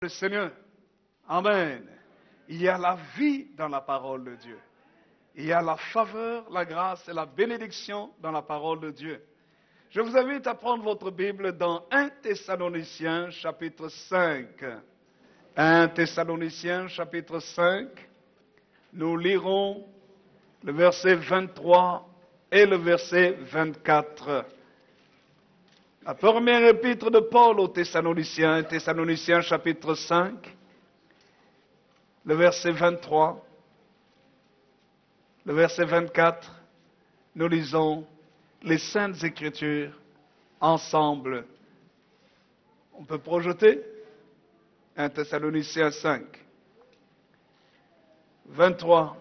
Le Seigneur. Amen. Il y a la vie dans la parole de Dieu. Il y a la faveur, la grâce et la bénédiction dans la parole de Dieu. Je vous invite à prendre votre Bible dans 1 Thessaloniciens chapitre 5. 1 Thessaloniciens chapitre 5. Nous lirons le verset 23 et le verset 24. La première épître de Paul aux Thessaloniciens, Thessaloniciens chapitre 5, le verset 23, le verset 24, nous lisons les Saintes Écritures ensemble. On peut projeter 1 Thessaloniciens 5, 23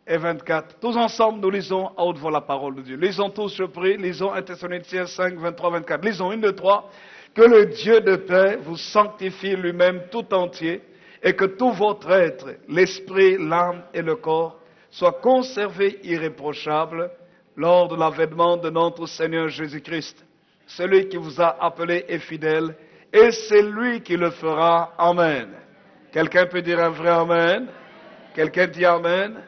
et 24. Tous ensemble, nous lisons à haute voix la parole de Dieu. Lisons tous, je prie. Lisons 1 Thessaloniciens 5, 23, 24. Lisons 1, 2, 3. Que le Dieu de paix vous sanctifie lui-même tout entier et que tout votre être, l'esprit, l'âme et le corps, soient conservés irréprochables lors de l'avènement de notre Seigneur Jésus-Christ. Celui qui vous a appelé est fidèle et c'est lui qui le fera. Amen. Quelqu'un peut dire un vrai Amen? Quelqu'un dit Amen?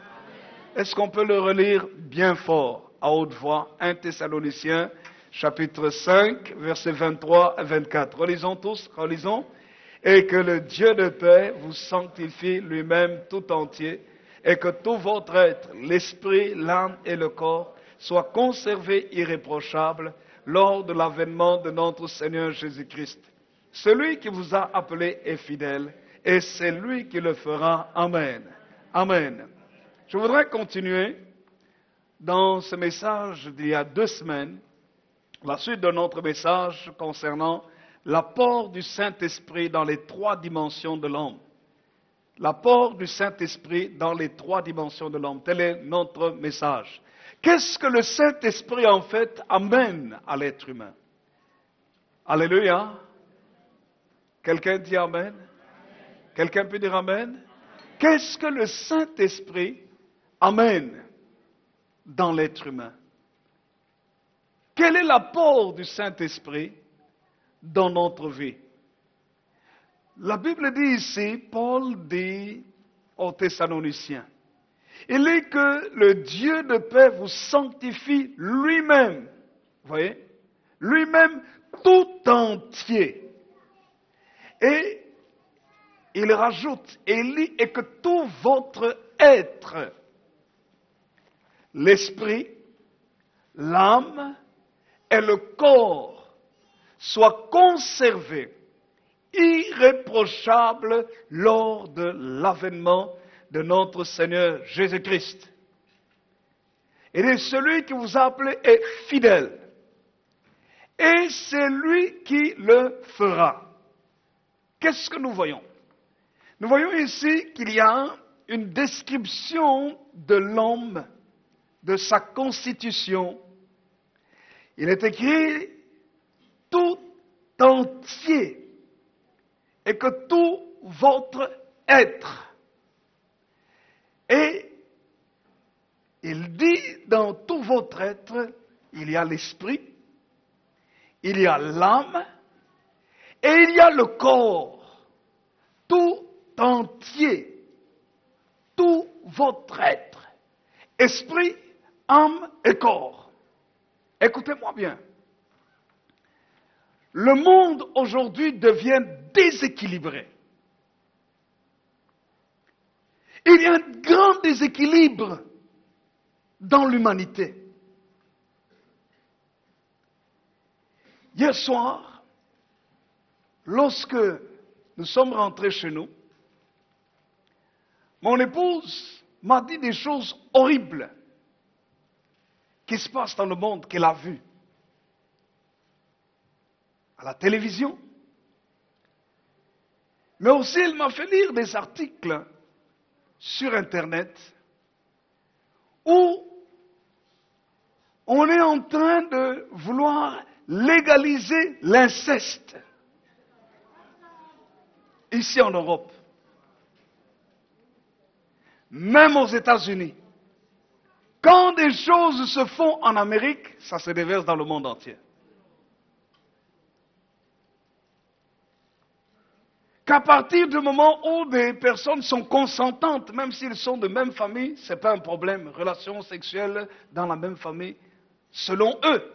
Est-ce qu'on peut le relire bien fort, à haute voix? 1 Thessaloniciens, chapitre 5, versets 23 et 24. Relisons tous, relisons. Et que le Dieu de paix vous sanctifie lui-même tout entier, et que tout votre être, l'esprit, l'âme et le corps, soient conservés irréprochables lors de l'avènement de notre Seigneur Jésus-Christ. Celui qui vous a appelé est fidèle, et c'est lui qui le fera. Amen. Amen. Je voudrais continuer dans ce message d'il y a 2 semaines, la suite de notre message concernant l'apport du Saint-Esprit dans les 3 dimensions de l'homme. L'apport du Saint-Esprit dans les 3 dimensions de l'homme. Tel est notre message. Qu'est-ce que le Saint-Esprit en fait amène à l'être humain? Alléluia. Quelqu'un dit Amen? Quelqu'un peut dire Amen? Qu'est-ce que le Saint-Esprit amène dans l'être humain? Quel est l'apport du Saint-Esprit dans notre vie? La Bible dit ici, Paul dit aux Thessaloniciens, il dit que le Dieu de paix vous sanctifie lui-même, vous voyez, lui-même tout entier. Et il rajoute, il dit, et que tout votre être, l'esprit, l'âme et le corps soient conservés irréprochables lors de l'avènement de notre Seigneur Jésus-Christ. Et celui qui vous a appelé est fidèle. Et c'est lui qui le fera. Qu'est-ce que nous voyons? Nous voyons ici qu'il y a une description de l'homme, de sa constitution. Il est écrit tout entier et que tout votre être. Et il dit dans tout votre être, il y a l'esprit, il y a l'âme et il y a le corps. Tout entier, tout votre être, esprit, âme et corps. Écoutez-moi bien. Le monde aujourd'hui devient déséquilibré. Il y a un grand déséquilibre dans l'humanité. Hier soir, lorsque nous sommes rentrés chez nous, mon épouse m'a dit des choses horribles qui se passent dans le monde qu'elle a vues. À la télévision. Mais aussi, elle m'a fait lire des articles sur Internet où on est en train de vouloir légaliser l'inceste ici en Europe, même aux États-Unis. Quand des choses se font en Amérique, ça se déverse dans le monde entier. Qu'à partir du moment où des personnes sont consentantes, même s'ils sont de même famille, ce n'est pas un problème. Relations sexuelles dans la même famille, selon eux.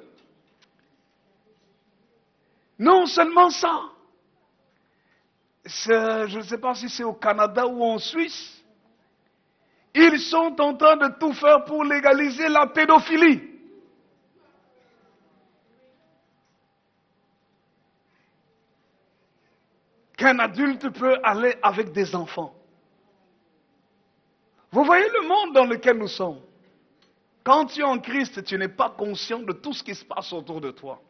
Non seulement ça. Je ne sais pas si c'est au Canada ou en Suisse. Ils sont en train de tout faire pour légaliser la pédophilie. Qu'un adulte peut aller avec des enfants. Vous voyez le monde dans lequel nous sommes. Quand tu es en Christ, tu n'es pas conscient de tout ce qui se passe autour de toi.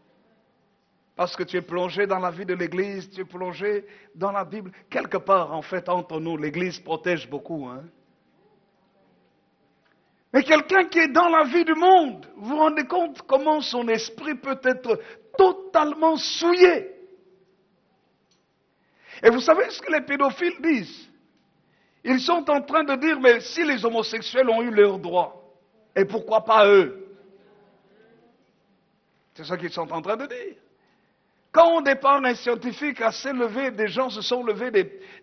Parce que tu es plongé dans la vie de l'Église, tu es plongé dans la Bible. Quelque part, en fait, entre nous, l'Église protège beaucoup. Mais quelqu'un qui est dans la vie du monde, vous vous rendez compte comment son esprit peut être totalement souillé. Et vous savez ce que les pédophiles disent? Ils sont en train de dire, mais si les homosexuels ont eu leurs droits, et pourquoi pas eux? C'est ce qu'ils sont en train de dire. Quand au départ un scientifique s'est levé, des gens se sont levés,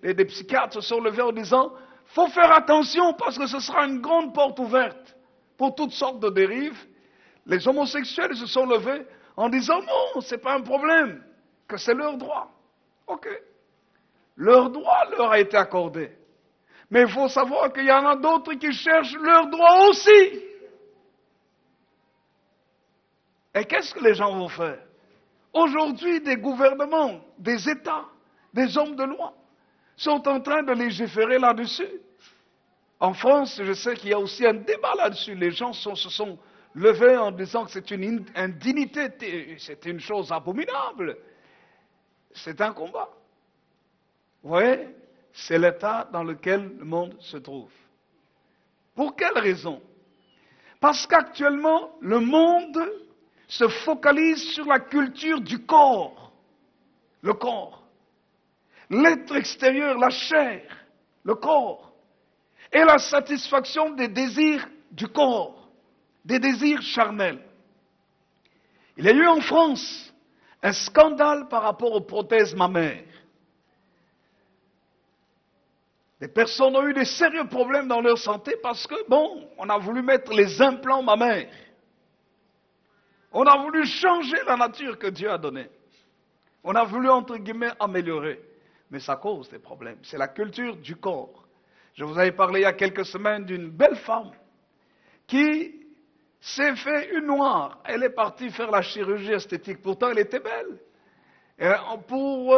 des psychiatres se sont levés en disant, il faut faire attention parce que ce sera une grande porte ouverte pour toutes sortes de dérives. Les homosexuels se sont levés en disant, non, ce n'est pas un problème, que c'est leur droit. Ok. Leur droit leur a été accordé. Mais il faut savoir qu'il y en a d'autres qui cherchent leur droit aussi. Et qu'est-ce que les gens vont faire? Aujourd'hui, des gouvernements, des États, des hommes de loi sont en train de légiférer là-dessus. En France, je sais qu'il y a aussi un débat là-dessus. Les gens se sont levés en disant que c'est une indignité, c'est une chose abominable. C'est un combat. Vous voyez, c'est l'état dans lequel le monde se trouve. Pour quelle raison? Parce qu'actuellement, le monde se focalise sur la culture du corps. Le corps. L'être extérieur, la chair, le corps. Et la satisfaction des désirs du corps, des désirs charnels. Il y a eu en France un scandale par rapport aux prothèses mammaires. Les personnes ont eu des sérieux problèmes dans leur santé parce que, on a voulu mettre les implants mammaires. On a voulu changer la nature que Dieu a donnée. On a voulu, entre guillemets, améliorer. Mais ça cause des problèmes. C'est la culture du corps. Je vous avais parlé il y a quelques semaines d'une belle femme qui s'est fait une noire. Elle est partie faire la chirurgie esthétique. Pourtant, elle était belle. Et pour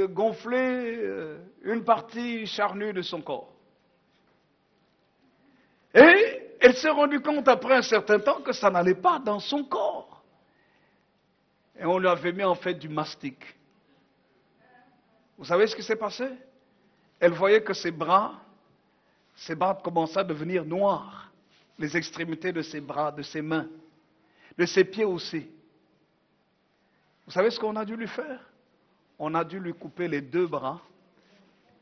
gonfler une partie charnue de son corps. Et elle s'est rendue compte après un certain temps que ça n'allait pas dans son corps. Et on lui avait mis en fait du mastic. Vous savez ce qui s'est passé? Elle voyait que ses bras commençaient à devenir noirs. Les extrémités de ses bras, de ses mains, de ses pieds aussi. Vous savez ce qu'on a dû lui faire? On a dû lui couper les 2 bras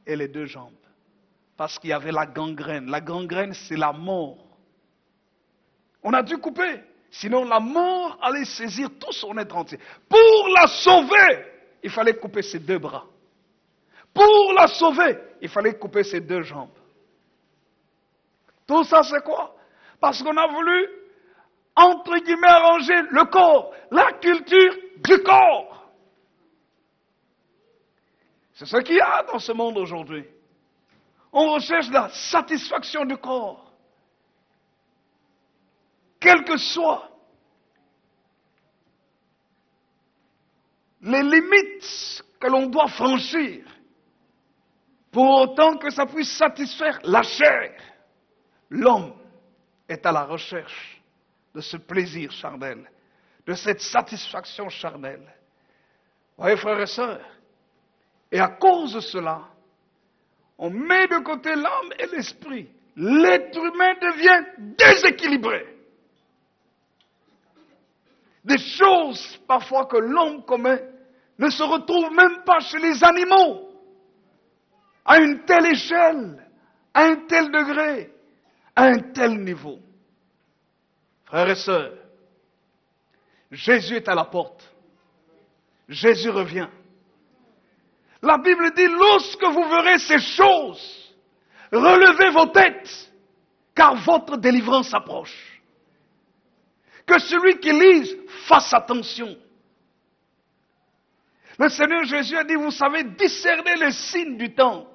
et les 2 jambes. Parce qu'il y avait la gangrène. La gangrène, c'est la mort. On a dû couper. Sinon, la mort allait saisir tout son être entier. Pour la sauver, il fallait couper ses 2 bras. Pour la sauver, il fallait couper ses 2 jambes. Tout ça, c'est quoi? Parce qu'on a voulu, entre guillemets, arranger le corps, la culture du corps. C'est ce qu'il y a dans ce monde aujourd'hui. On recherche la satisfaction du corps. Quelles que soient les limites que l'on doit franchir, pour autant que ça puisse satisfaire la chair. L'homme est à la recherche de ce plaisir charnel, de cette satisfaction charnelle. Voyez, frères et sœurs, et à cause de cela, on met de côté l'âme et l'esprit. L'être humain devient déséquilibré. Des choses parfois que l'homme commet ne se retrouvent même pas chez les animaux, à une telle échelle, à un tel degré, à un tel niveau. Frères et sœurs, Jésus est à la porte. Jésus revient. La Bible dit, lorsque vous verrez ces choses, relevez vos têtes, car votre délivrance approche. Que celui qui lise fasse attention. Le Seigneur Jésus a dit, vous savez discerner les signes du temps.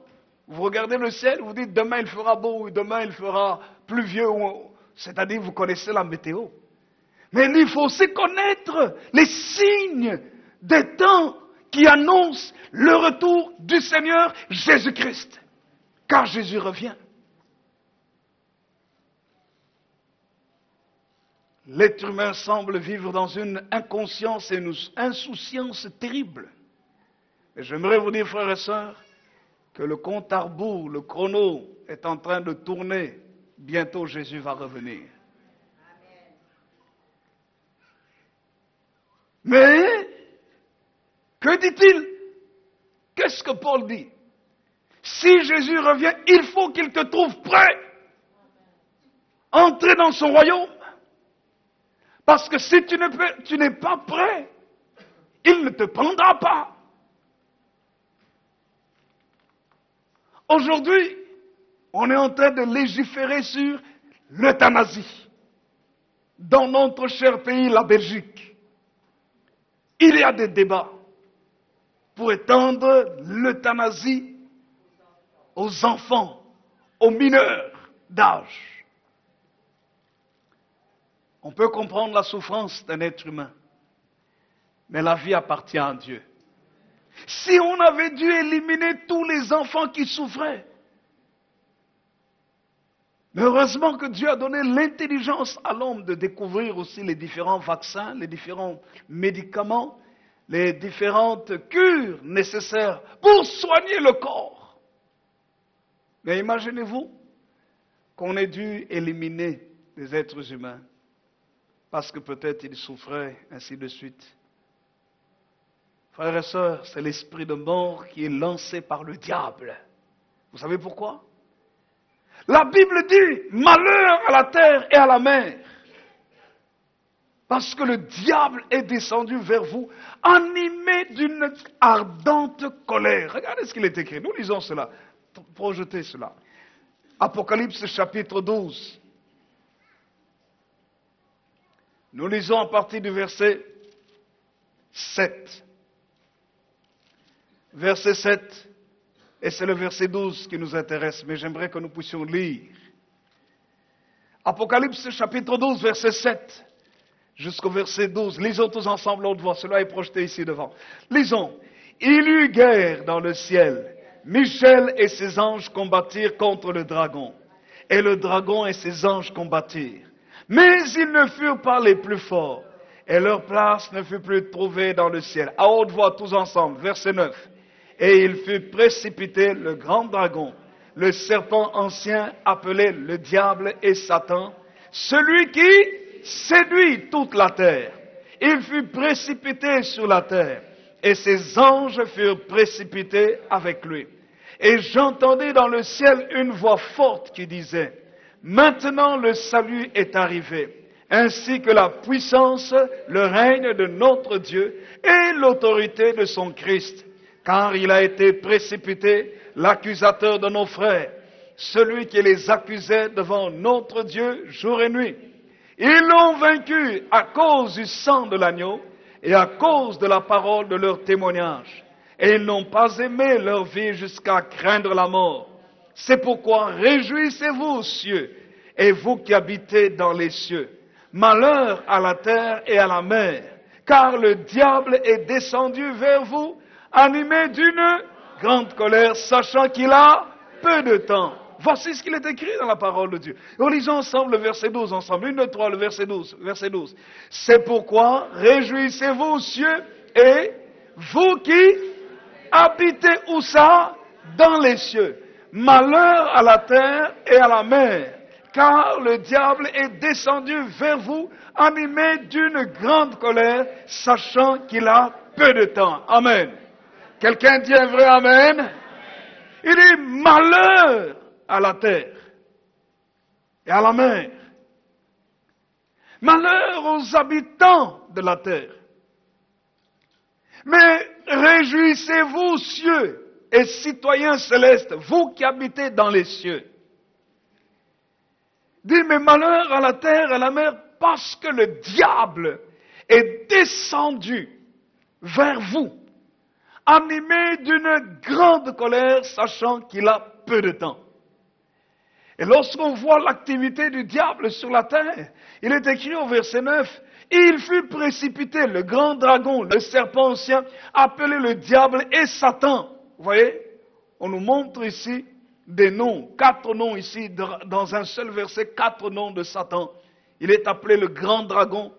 Vous regardez le ciel, vous dites, demain il fera beau, ou demain il fera pluvieux, c'est-à-dire vous connaissez la météo. Mais il faut aussi connaître les signes des temps qui annoncent le retour du Seigneur Jésus-Christ. Car Jésus revient. L'être humain semble vivre dans une inconscience et une insouciance terrible. Et j'aimerais vous dire, frères et sœurs, que le compte à rebours, le chrono est en train de tourner. Bientôt Jésus va revenir. Mais, que dit-il? Qu'est-ce que Paul dit? Si Jésus revient, il faut qu'il te trouve prêt. Entrer dans son royaume. Parce que si tu n'es pas prêt, il ne te prendra pas. Aujourd'hui, on est en train de légiférer sur l'euthanasie. Dans notre cher pays, la Belgique, il y a des débats pour étendre l'euthanasie aux enfants, aux mineurs d'âge. On peut comprendre la souffrance d'un être humain, mais la vie appartient à Dieu. Si on avait dû éliminer tous les enfants qui souffraient, mais heureusement que Dieu a donné l'intelligence à l'homme de découvrir aussi les différents vaccins, les différents médicaments, les différentes cures nécessaires pour soigner le corps. Mais imaginez-vous qu'on ait dû éliminer les êtres humains parce que peut-être ils souffraient, ainsi de suite. Frères et sœurs, c'est l'esprit de mort qui est lancé par le diable. Vous savez pourquoi? La Bible dit, malheur à la terre et à la mer. Parce que le diable est descendu vers vous, animé d'une ardente colère. Regardez ce qu'il est écrit. Nous lisons cela. Projetez cela. Apocalypse chapitre 12. Nous lisons à partir du verset 7. Verset 7, et c'est le verset 12 qui nous intéresse, mais j'aimerais que nous puissions lire. Apocalypse chapitre 12, verset 7, jusqu'au verset 12. Lisons tous ensemble haute voix, cela est projeté ici devant. Lisons. Il y eut guerre dans le ciel. Michel et ses anges combattirent contre le dragon. Et le dragon et ses anges combattirent. Mais ils ne furent pas les plus forts. Et leur place ne fut plus trouvée dans le ciel. À haute voix tous ensemble, verset 9. Et il fut précipité le grand dragon, le serpent ancien appelé le diable et Satan, celui qui séduit toute la terre. Il fut précipité sur la terre, et ses anges furent précipités avec lui. Et j'entendis dans le ciel une voix forte qui disait, « Maintenant le salut est arrivé, ainsi que la puissance, le règne de notre Dieu et l'autorité de son Christ. Car il a été précipité l'accusateur de nos frères, celui qui les accusait devant notre Dieu jour et nuit. Ils l'ont vaincu à cause du sang de l'agneau et à cause de la parole de leur témoignage. Et ils n'ont pas aimé leur vie jusqu'à craindre la mort. C'est pourquoi réjouissez-vous, cieux, et vous qui habitez dans les cieux. Malheur à la terre et à la mer, car le diable est descendu vers vous animé d'une grande colère, sachant qu'il a peu de temps. Voici ce qu'il est écrit dans la parole de Dieu. Relisons ensemble le verset 12, ensemble. 1, 2, 3, le verset 12. Verset 12. C'est pourquoi, réjouissez-vous aux cieux, et vous qui habitez où ça? Dans les cieux. Malheur à la terre et à la mer, car le diable est descendu vers vous, animé d'une grande colère, sachant qu'il a peu de temps. Amen. Quelqu'un dit un vrai Amen? Il dit malheur à la terre et à la mer. Malheur aux habitants de la terre. Mais réjouissez-vous, cieux et citoyens célestes, vous qui habitez dans les cieux. Dit, mais malheur à la terre et à la mer, parce que le diable est descendu vers vous, animé d'une grande colère, sachant qu'il a peu de temps. Et lorsqu'on voit l'activité du diable sur la terre, il est écrit au verset 9, « Il fut précipité, le grand dragon, le serpent ancien, appelé le diable et Satan. » Vous voyez, on nous montre ici des noms, 4 noms ici, dans un seul verset, 4 noms de Satan. Il est appelé le grand dragon,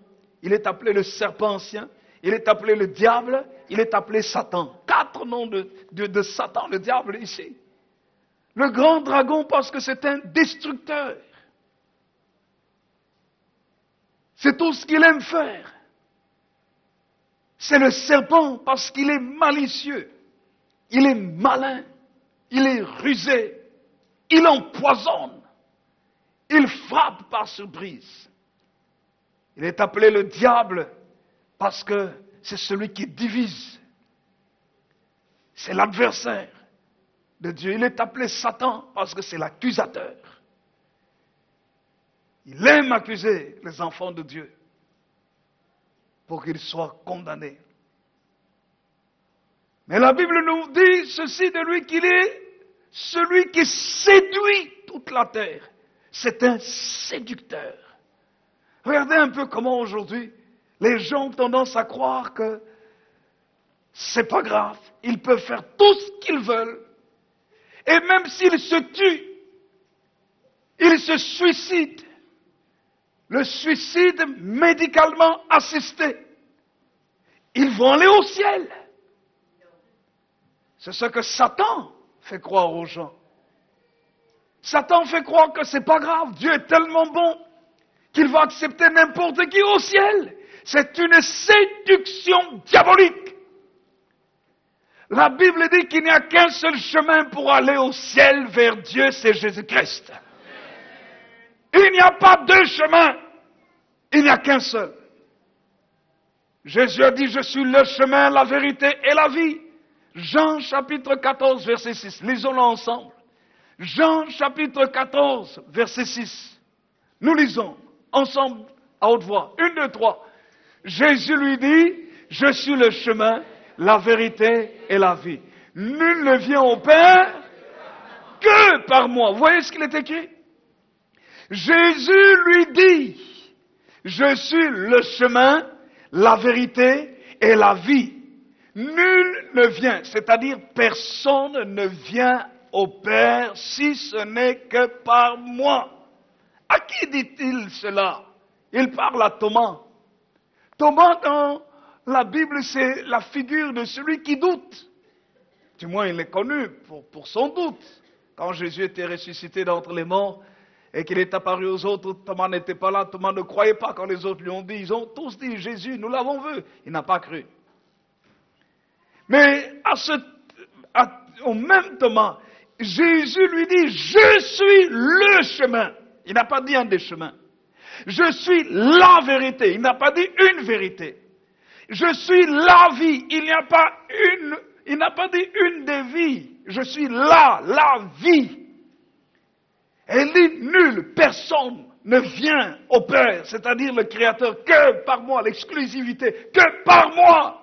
il est appelé le serpent ancien, il est appelé le diable, il est appelé Satan. 4 noms de Satan, le diable ici. Le grand dragon parce que c'est un destructeur. C'est tout ce qu'il aime faire. C'est le serpent parce qu'il est malicieux. Il est malin. Il est rusé. Il empoisonne. Il frappe par surprise. Il est appelé le diable parce que c'est celui qui divise. C'est l'adversaire de Dieu. Il est appelé Satan parce que c'est l'accusateur. Il aime accuser les enfants de Dieu pour qu'ils soient condamnés. Mais la Bible nous dit ceci de lui, qu'il est celui qui séduit toute la terre. C'est un séducteur. Regardez un peu comment aujourd'hui les gens ont tendance à croire que c'est pas grave. Ils peuvent faire tout ce qu'ils veulent. Et même s'ils se tuent, ils se suicident. Le suicide médicalement assisté. Ils vont aller au ciel. C'est ce que Satan fait croire aux gens. Satan fait croire que c'est pas grave. Dieu est tellement bon qu'il va accepter n'importe qui au ciel. C'est une séduction diabolique. La Bible dit qu'il n'y a qu'un seul chemin pour aller au ciel vers Dieu, c'est Jésus-Christ. Il n'y a pas deux chemins. Il n'y a qu'un seul. Jésus a dit, je suis le chemin, la vérité et la vie. Jean chapitre 14, verset 6. Lisons-le ensemble. Jean chapitre 14, verset 6. Nous lisons ensemble à haute voix. 1, 2, 3. Jésus lui dit, je suis le chemin, la vérité et la vie. Nul ne vient au Père que par moi. Vous voyez ce qu'il est écrit? Jésus lui dit, je suis le chemin, la vérité et la vie. Nul ne vient, c'est-à-dire personne ne vient au Père si ce n'est que par moi. À qui dit-il cela? Il parle à Thomas. Thomas, dans la Bible, c'est la figure de celui qui doute. Du moins, il est connu pour son doute. Quand Jésus était ressuscité d'entre les morts et qu'il est apparu aux autres, Thomas n'était pas là. Thomas ne croyait pas quand les autres lui ont dit. Ils ont tous dit, Jésus, nous l'avons vu. Il n'a pas cru. Mais au même Thomas, Jésus lui dit, je suis le chemin. Il n'a pas dit un des chemins. Je suis la vérité. Il n'a pas dit une vérité. Je suis la vie. Il n'a pas dit une des vies. Je suis la vie. Et il dit, nul, personne ne vient au Père, c'est-à-dire le Créateur, que par moi, l'exclusivité, que par moi.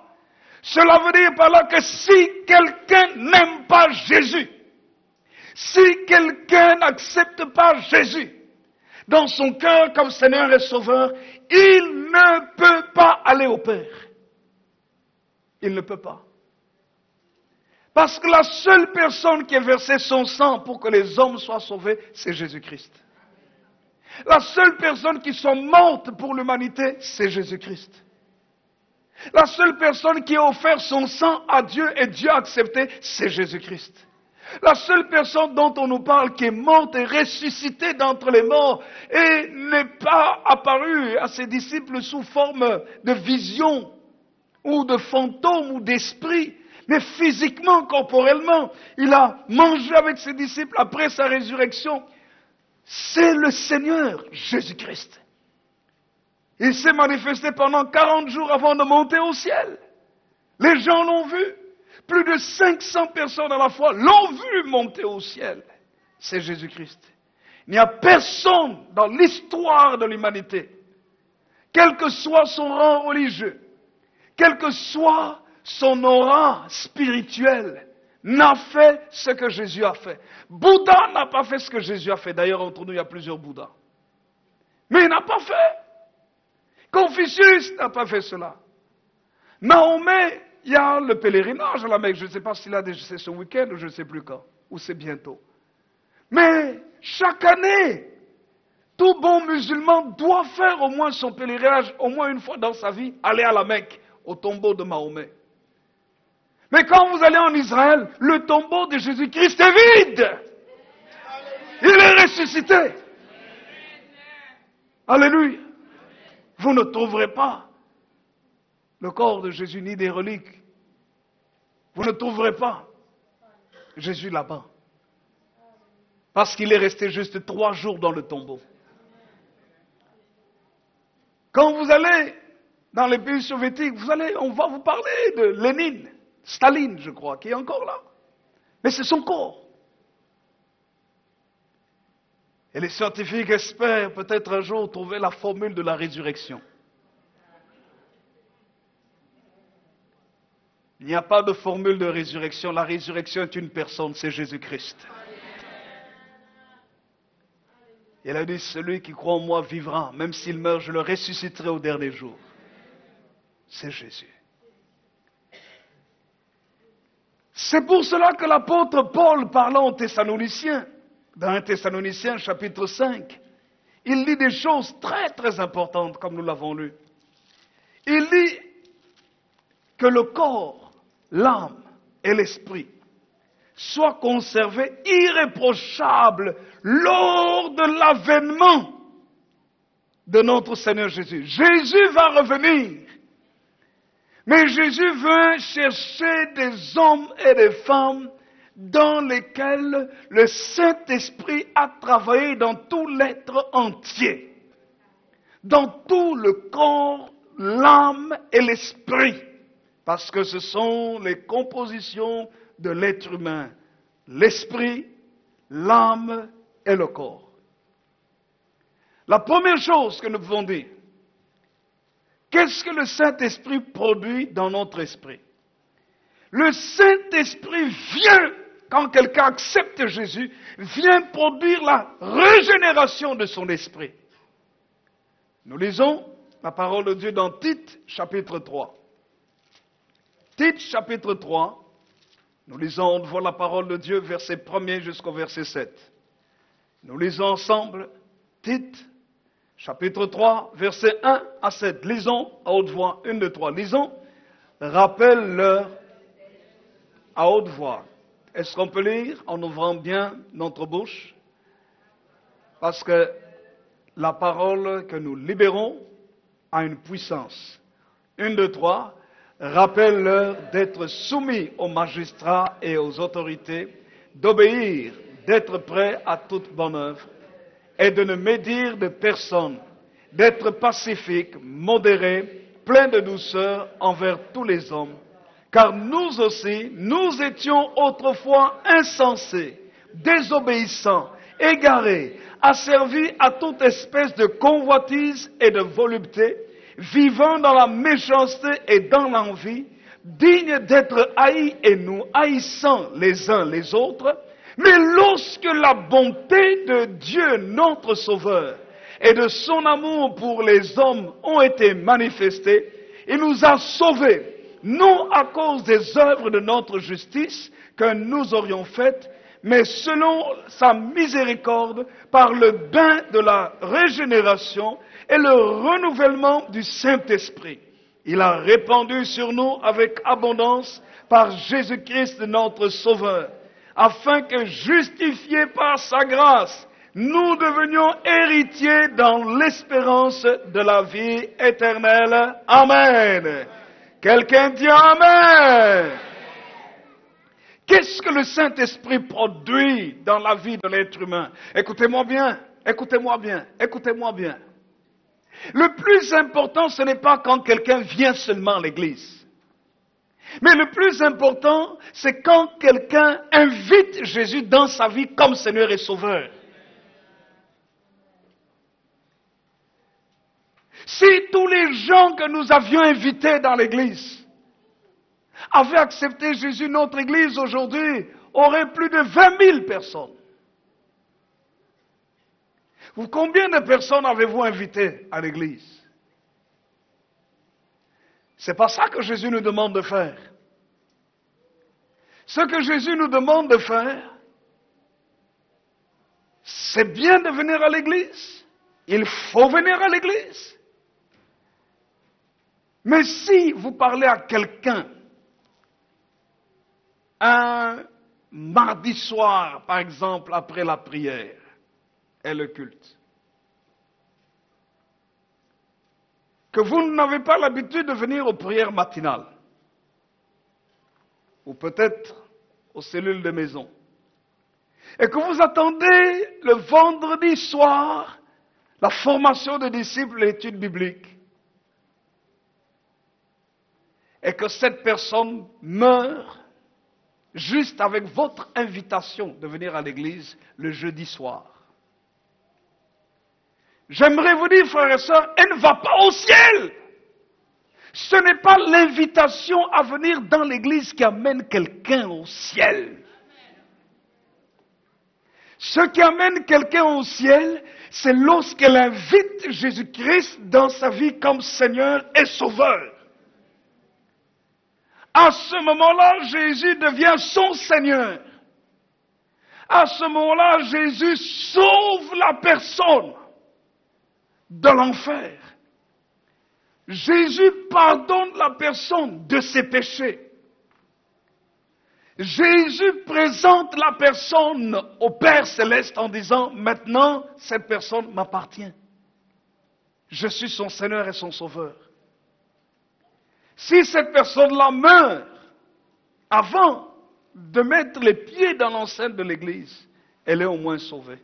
Cela veut dire par là que si quelqu'un n'aime pas Jésus, si quelqu'un n'accepte pas Jésus dans son cœur comme Seigneur et Sauveur, il ne peut pas aller au Père. Il ne peut pas. Parce que la seule personne qui a versé son sang pour que les hommes soient sauvés, c'est Jésus-Christ. La seule personne qui soit morte pour l'humanité, c'est Jésus-Christ. La seule personne qui a offert son sang à Dieu et Dieu a accepté, c'est Jésus-Christ. La seule personne dont on nous parle qui est morte et ressuscitée d'entre les morts et n'est pas apparue à ses disciples sous forme de vision ou de fantôme ou d'esprit, mais physiquement, corporellement. Il a mangé avec ses disciples après sa résurrection. C'est le Seigneur Jésus-Christ. Il s'est manifesté pendant 40 jours avant de monter au ciel. Les gens l'ont vu. Plus de 500 personnes à la fois l'ont vu monter au ciel. C'est Jésus-Christ. Il n'y a personne dans l'histoire de l'humanité, quel que soit son rang religieux, quel que soit son aura spirituelle, n'a fait ce que Jésus a fait. Bouddha n'a pas fait ce que Jésus a fait. D'ailleurs, entre nous, il y a plusieurs Bouddhas. Mais il n'a pas fait. Confucius n'a pas fait cela. Mahomet, il y a le pèlerinage à la Mecque. Je ne sais pas s'il a déjà fait ce week-end ou je ne sais plus quand. Ou c'est bientôt. Mais chaque année, tout bon musulman doit faire au moins son pèlerinage, au moins une fois dans sa vie, aller à la Mecque, au tombeau de Mahomet. Mais quand vous allez en Israël, le tombeau de Jésus-Christ est vide. Il est ressuscité. Alléluia. Vous ne trouverez pas le corps de Jésus ni des reliques. Vous ne trouverez pas Jésus là-bas. Parce qu'il est resté juste 3 jours dans le tombeau. Quand vous allez dans les pays soviétiques, on va vous parler de Lénine, Staline, je crois, qui est encore là. Mais c'est son corps. Et les scientifiques espèrent peut-être un jour trouver la formule de la résurrection. Il n'y a pas de formule de résurrection. La résurrection est une personne, c'est Jésus-Christ. Il a dit, celui qui croit en moi vivra, même s'il meurt, je le ressusciterai au dernier jour. C'est Jésus. C'est pour cela que l'apôtre Paul, parlant aux Thessaloniciens, dans 1 Thessaloniciens chapitre 5, il dit des choses très très importantes, comme nous l'avons lu. Il dit que le corps, l'âme et l'esprit soient conservés irréprochables lors de l'avènement de notre Seigneur Jésus. Jésus va revenir. Mais Jésus veut chercher des hommes et des femmes dans lesquels le Saint-Esprit a travaillé dans tout l'être entier, dans tout le corps, l'âme et l'esprit, parce que ce sont les compositions de l'être humain, l'esprit, l'âme et le corps. La première chose que nous pouvons dire, qu'est-ce que le Saint-Esprit produit dans notre esprit? Le Saint-Esprit vient, quand quelqu'un accepte Jésus, vient produire la régénération de son esprit. Nous lisons la parole de Dieu dans Tite, chapitre 3. Tite, chapitre 3, nous lisons, on voit la parole de Dieu, verset 1er jusqu'au verset 7. Nous lisons ensemble Tite, chapitre 3, versets 1 à 7. Lisons à haute voix, 1, 2, 3. Lisons. Rappelle-leur à haute voix. Est-ce qu'on peut lire en ouvrant bien notre bouche? Parce que la parole que nous libérons a une puissance. 1, 2, 3. Rappelle-leur d'être soumis aux magistrats et aux autorités, d'obéir, d'être prêts à toute bonne œuvre, et de ne médire de personne, d'être pacifique, modéré, plein de douceur envers tous les hommes. Car nous aussi, nous étions autrefois insensés, désobéissants, égarés, asservis à toute espèce de convoitise et de volupté, vivant dans la méchanceté et dans l'envie, dignes d'être haïs et nous haïssant les uns les autres. Mais lorsque la bonté de Dieu, notre Sauveur, et de son amour pour les hommes ont été manifestés, il nous a sauvés non à cause des œuvres de notre justice que nous aurions faites, mais selon sa miséricorde, par le bain de la régénération et le renouvellement du Saint-Esprit. Il a répandu sur nous avec abondance par Jésus-Christ notre Sauveur, afin que, justifiés par sa grâce, nous devenions héritiers dans l'espérance de la vie éternelle. Amen. Quelqu'un dit Amen. Qu'est-ce que le Saint-Esprit produit dans la vie de l'être humain? Écoutez-moi bien, écoutez-moi bien, écoutez-moi bien. Le plus important, ce n'est pas quand quelqu'un vient seulement à l'église. Mais le plus important, c'est quand quelqu'un invite Jésus dans sa vie comme Seigneur et Sauveur. Si tous les gens que nous avions invités dans l'église avaient accepté Jésus, notre église aujourd'hui aurait plus de 20 000 personnes. Combien de personnes avez-vous invitées à l'église? C'est pas ça que Jésus nous demande de faire. Ce que Jésus nous demande de faire, c'est bien de venir à l'église. Il faut venir à l'église. Mais si vous parlez à quelqu'un un mardi soir, par exemple, après la prière et le culte, que vous n'avez pas l'habitude de venir aux prières matinales, ou peut-être aux cellules de maison, et que vous attendez le vendredi soir la formation de disciples et l'étude biblique, et que cette personne meurt juste avec votre invitation de venir à l'église le jeudi soir. J'aimerais vous dire, frères et sœurs, elle ne va pas au ciel. Ce n'est pas l'invitation à venir dans l'église qui amène quelqu'un au ciel. Ce qui amène quelqu'un au ciel, c'est lorsqu'elle invite Jésus-Christ dans sa vie comme Seigneur et Sauveur. À ce moment-là, Jésus devient son Seigneur. À ce moment-là, Jésus sauve la personne de l'enfer. Jésus pardonne la personne de ses péchés. Jésus présente la personne au Père Céleste en disant, maintenant, cette personne m'appartient. Je suis son Seigneur et son Sauveur. Si cette personne-là meurt avant de mettre les pieds dans l'enceinte de l'église, elle est au moins sauvée.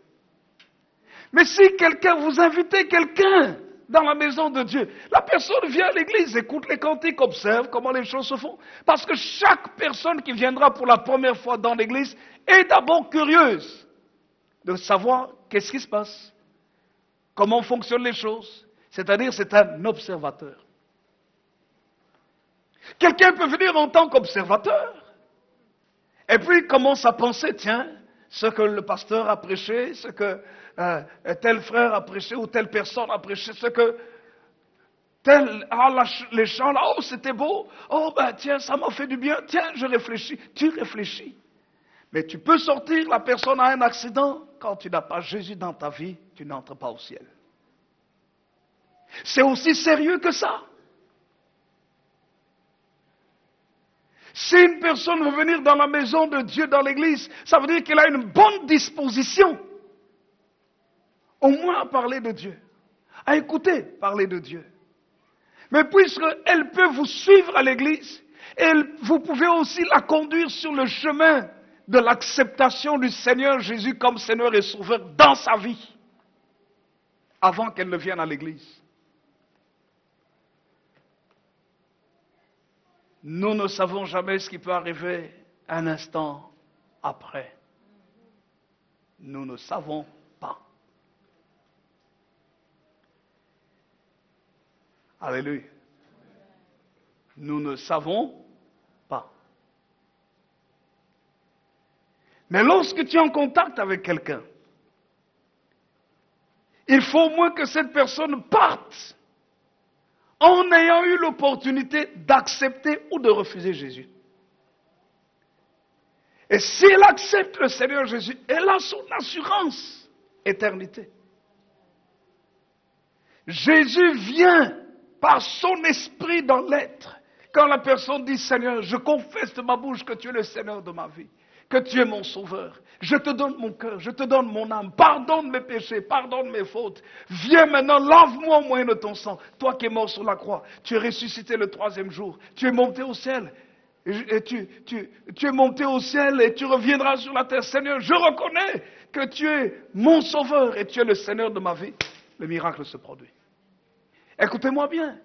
Mais si quelqu'un, vous invitez quelqu'un dans la maison de Dieu, la personne vient à l'église, écoute les cantiques, observe comment les choses se font. Parce que chaque personne qui viendra pour la première fois dans l'église est d'abord curieuse de savoir qu'est-ce qui se passe, comment fonctionnent les choses. C'est-à-dire, c'est un observateur. Quelqu'un peut venir en tant qu'observateur et puis commence à penser, tiens, ce que le pasteur a prêché, ce que tel frère a prêché ou telle personne a prêché, ce que tel, les chants là, oh c'était beau, oh ben tiens, ça m'a fait du bien, tiens, je réfléchis, tu réfléchis. Mais tu peux sortir, la personne a un accident, quand tu n'as pas Jésus dans ta vie, tu n'entres pas au ciel. C'est aussi sérieux que ça. Si une personne veut venir dans la maison de Dieu, dans l'église, ça veut dire qu'elle a une bonne disposition, au moins à parler de Dieu, à écouter parler de Dieu. Mais puisqu'elle peut vous suivre à l'église, vous pouvez aussi la conduire sur le chemin de l'acceptation du Seigneur Jésus comme Seigneur et Sauveur dans sa vie, avant qu'elle ne vienne à l'église. Nous ne savons jamais ce qui peut arriver un instant après. Nous ne savons pas. Alléluia. Nous ne savons pas. Mais lorsque tu es en contact avec quelqu'un, il faut au moins que cette personne parte en ayant eu l'opportunité d'accepter ou de refuser Jésus. Et s'il accepte le Seigneur Jésus, elle a son assurance, éternité. Jésus vient par son esprit dans l'être. Quand la personne dit, Seigneur, je confesse de ma bouche que tu es le Seigneur de ma vie, que tu es mon sauveur, je te donne mon cœur, je te donne mon âme, pardonne mes péchés, pardonne mes fautes, viens maintenant, lave-moi au moyen de ton sang, toi qui es mort sur la croix, tu es ressuscité le 3e jour, tu es monté au ciel, et tu es monté au ciel et tu reviendras sur la terre. Seigneur, je reconnais que tu es mon sauveur et tu es le Seigneur de ma vie. Le miracle se produit. Écoutez-moi bien.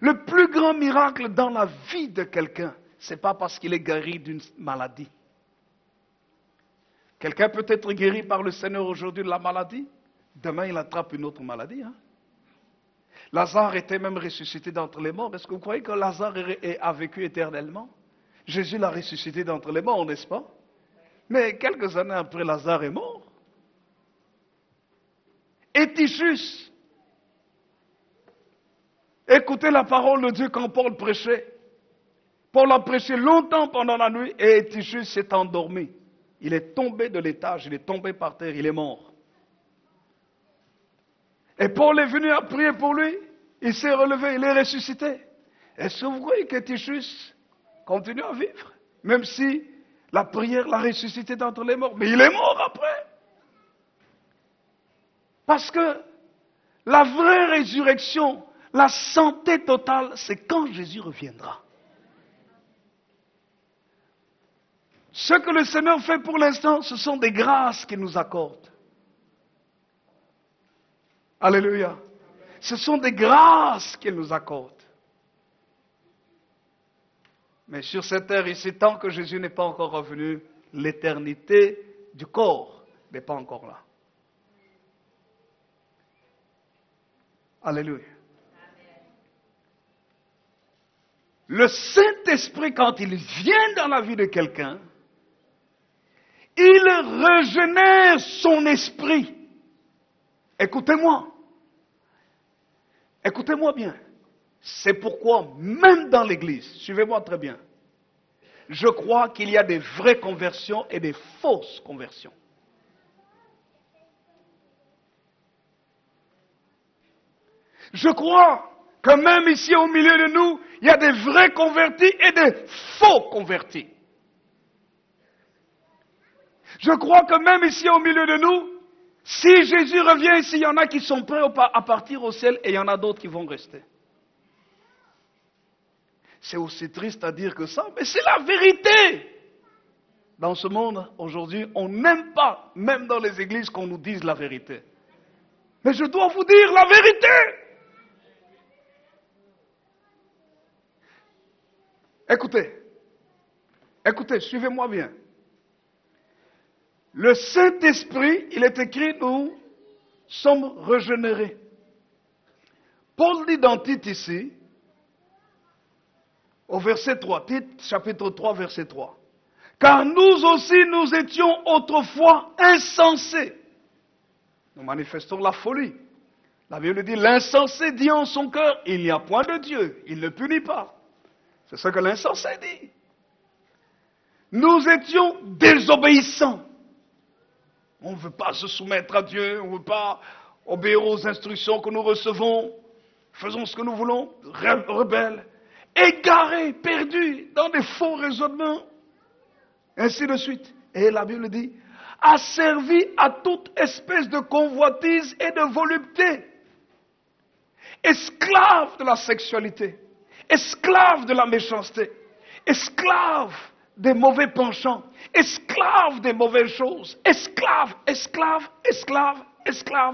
Le plus grand miracle dans la vie de quelqu'un, ce n'est pas parce qu'il est guéri d'une maladie. Quelqu'un peut être guéri par le Seigneur aujourd'hui de la maladie. Demain, il attrape une autre maladie. Hein? Lazare était même ressuscité d'entre les morts. Est-ce que vous croyez que Lazare a vécu éternellement? Jésus l'a ressuscité d'entre les morts, n'est-ce pas? Mais quelques années après, Lazare est mort. Et Tychus, écoutez la parole de Dieu quand Paul prêchait. Paul a prêché longtemps pendant la nuit et Tychus s'est endormi. Il est tombé de l'étage, il est tombé par terre, il est mort. Et Paul est venu à prier pour lui, il s'est relevé, il est ressuscité. Est-ce que vous croyez que Tychus continue à vivre? Même si la prière l'a ressuscité d'entre les morts, mais il est mort après. Parce que la vraie résurrection, la santé totale, c'est quand Jésus reviendra. Ce que le Seigneur fait pour l'instant, ce sont des grâces qu'il nous accorde. Alléluia. Ce sont des grâces qu'il nous accorde. Mais sur cette terre ici, tant que Jésus n'est pas encore revenu, l'éternité du corps n'est pas encore là. Alléluia. Le Saint-Esprit, quand il vient dans la vie de quelqu'un, il régénère son esprit. Écoutez-moi. Écoutez-moi bien. C'est pourquoi, même dans l'Église, suivez-moi très bien, je crois qu'il y a des vraies conversions et des fausses conversions. Je crois que même ici au milieu de nous, il y a des vrais convertis et des faux convertis. Je crois que même ici au milieu de nous, si Jésus revient ici, il y en a qui sont prêts à partir au ciel et il y en a d'autres qui vont rester. C'est aussi triste à dire que ça, mais c'est la vérité. Dans ce monde, aujourd'hui, on n'aime pas, même dans les églises, qu'on nous dise la vérité. Mais je dois vous dire la vérité. Écoutez, suivez-moi bien. Le Saint-Esprit, il est écrit, nous sommes régénérés. Paul dit dans Tite ici, au verset 3, Tite chapitre 3, verset 3. Car nous aussi, nous étions autrefois insensés. Nous manifestons la folie. La Bible dit, l'insensé dit en son cœur, il n'y a point de Dieu, il ne punit pas. C'est ce que l'insensé dit. Nous étions désobéissants. On ne veut pas se soumettre à Dieu, on ne veut pas obéir aux instructions que nous recevons. Faisons ce que nous voulons, rebelles, égarés, perdus dans des faux raisonnements. Ainsi de suite. Et la Bible dit, asservis à toute espèce de convoitise et de volupté. Esclaves de la sexualité. Esclaves de la méchanceté. Esclaves des mauvais penchants, esclaves des mauvaises choses, esclaves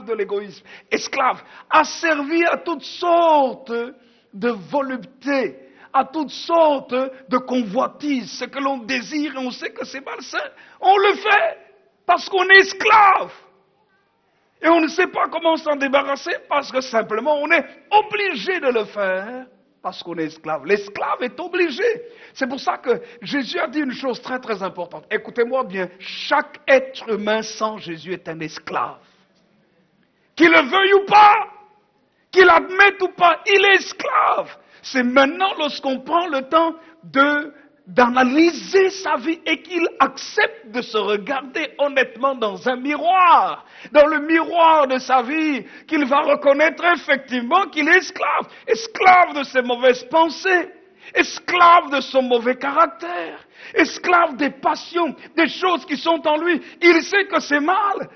de l'égoïsme, esclaves, asservis à toutes sortes de voluptés, à toutes sortes de convoitises, ce que l'on désire et on sait que c'est malsain, on le fait parce qu'on est esclave. Et on ne sait pas comment s'en débarrasser parce que simplement on est obligé de le faire. Parce qu'on est esclave. L'esclave est obligé. C'est pour ça que Jésus a dit une chose très très importante. Écoutez-moi bien, chaque être humain sans Jésus est un esclave. Qu'il le veuille ou pas, Qu'il admette ou pas, il est esclave. C'est maintenant lorsqu'on prend le temps d'analyser sa vie et qu'il accepte de se regarder honnêtement dans un miroir, dans le miroir de sa vie, qu'il va reconnaître effectivement qu'il est esclave, esclave de ses mauvaises pensées, esclave de son mauvais caractère, esclave des passions, des choses qui sont en lui. Il sait que c'est mal.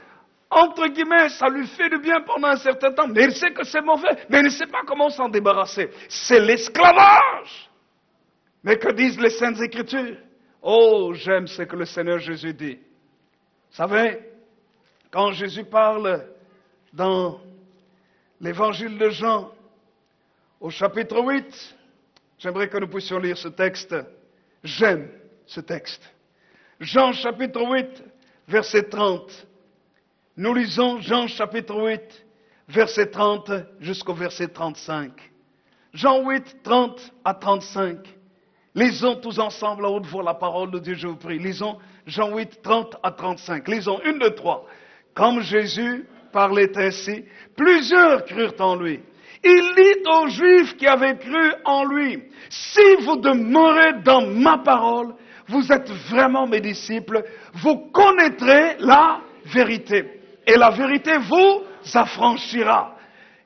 Entre guillemets, ça lui fait du bien pendant un certain temps, mais il sait que c'est mauvais, mais il ne sait pas comment s'en débarrasser. C'est l'esclavage. Mais que disent les Saintes Écritures? Oh, j'aime ce que le Seigneur Jésus dit. Vous savez, quand Jésus parle dans l'évangile de Jean, au chapitre 8, j'aimerais que nous puissions lire ce texte. J'aime ce texte. Jean chapitre 8, verset 30. Nous lisons Jean chapitre 8, verset 30 jusqu'au verset 35. Jean 8, 30 à 35. Lisons tous ensemble à haute voix la parole de Dieu, je vous prie. Lisons Jean 8, 30 à 35. Lisons 1, 2, 3. Comme Jésus parlait ainsi, plusieurs crurent en lui. Il dit aux Juifs qui avaient cru en lui, si vous demeurez dans ma parole, vous êtes vraiment mes disciples, vous connaîtrez la vérité. Et la vérité vous affranchira.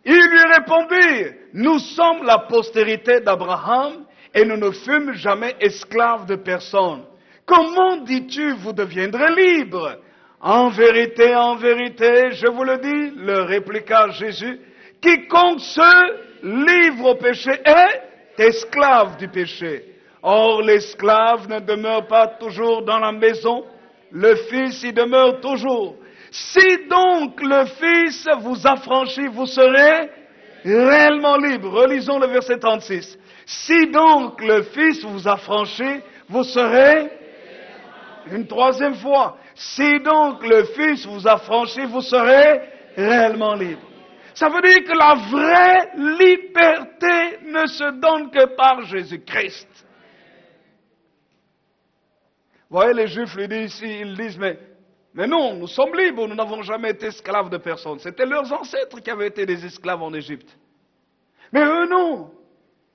Ils lui répondirent, nous sommes la postérité d'Abraham et nous ne fûmes jamais esclaves de personne. Comment dis-tu, vous deviendrez libres? En vérité, je vous le dis, leur répliqua Jésus, quiconque se livre au péché est esclave du péché. Or, l'esclave ne demeure pas toujours dans la maison, le Fils y demeure toujours. Si donc le Fils vous affranchit, vous serez réellement libre. Relisons le verset 36. Si donc le Fils vous affranchit, vous serez, une troisième fois, si donc le Fils vous affranchit, vous serez réellement libre. Ça veut dire que la vraie liberté ne se donne que par Jésus-Christ. Vous voyez, les Juifs lui disent, ils disent, mais non, nous sommes libres, nous n'avons jamais été esclaves de personne. C'était leurs ancêtres qui avaient été des esclaves en Égypte. Mais eux non,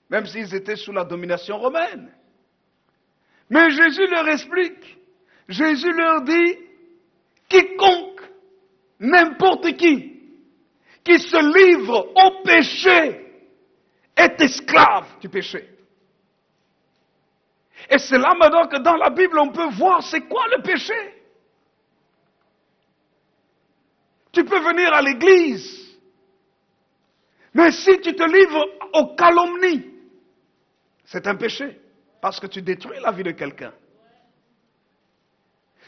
même s'ils étaient sous la domination romaine. Mais Jésus leur explique, Jésus leur dit, quiconque, n'importe qui se livre au péché est esclave du péché. Et c'est là maintenant que dans la Bible on peut voir c'est quoi le péché. Tu peux venir à l'église, mais si tu te livres aux calomnies, c'est un péché, parce que tu détruis la vie de quelqu'un.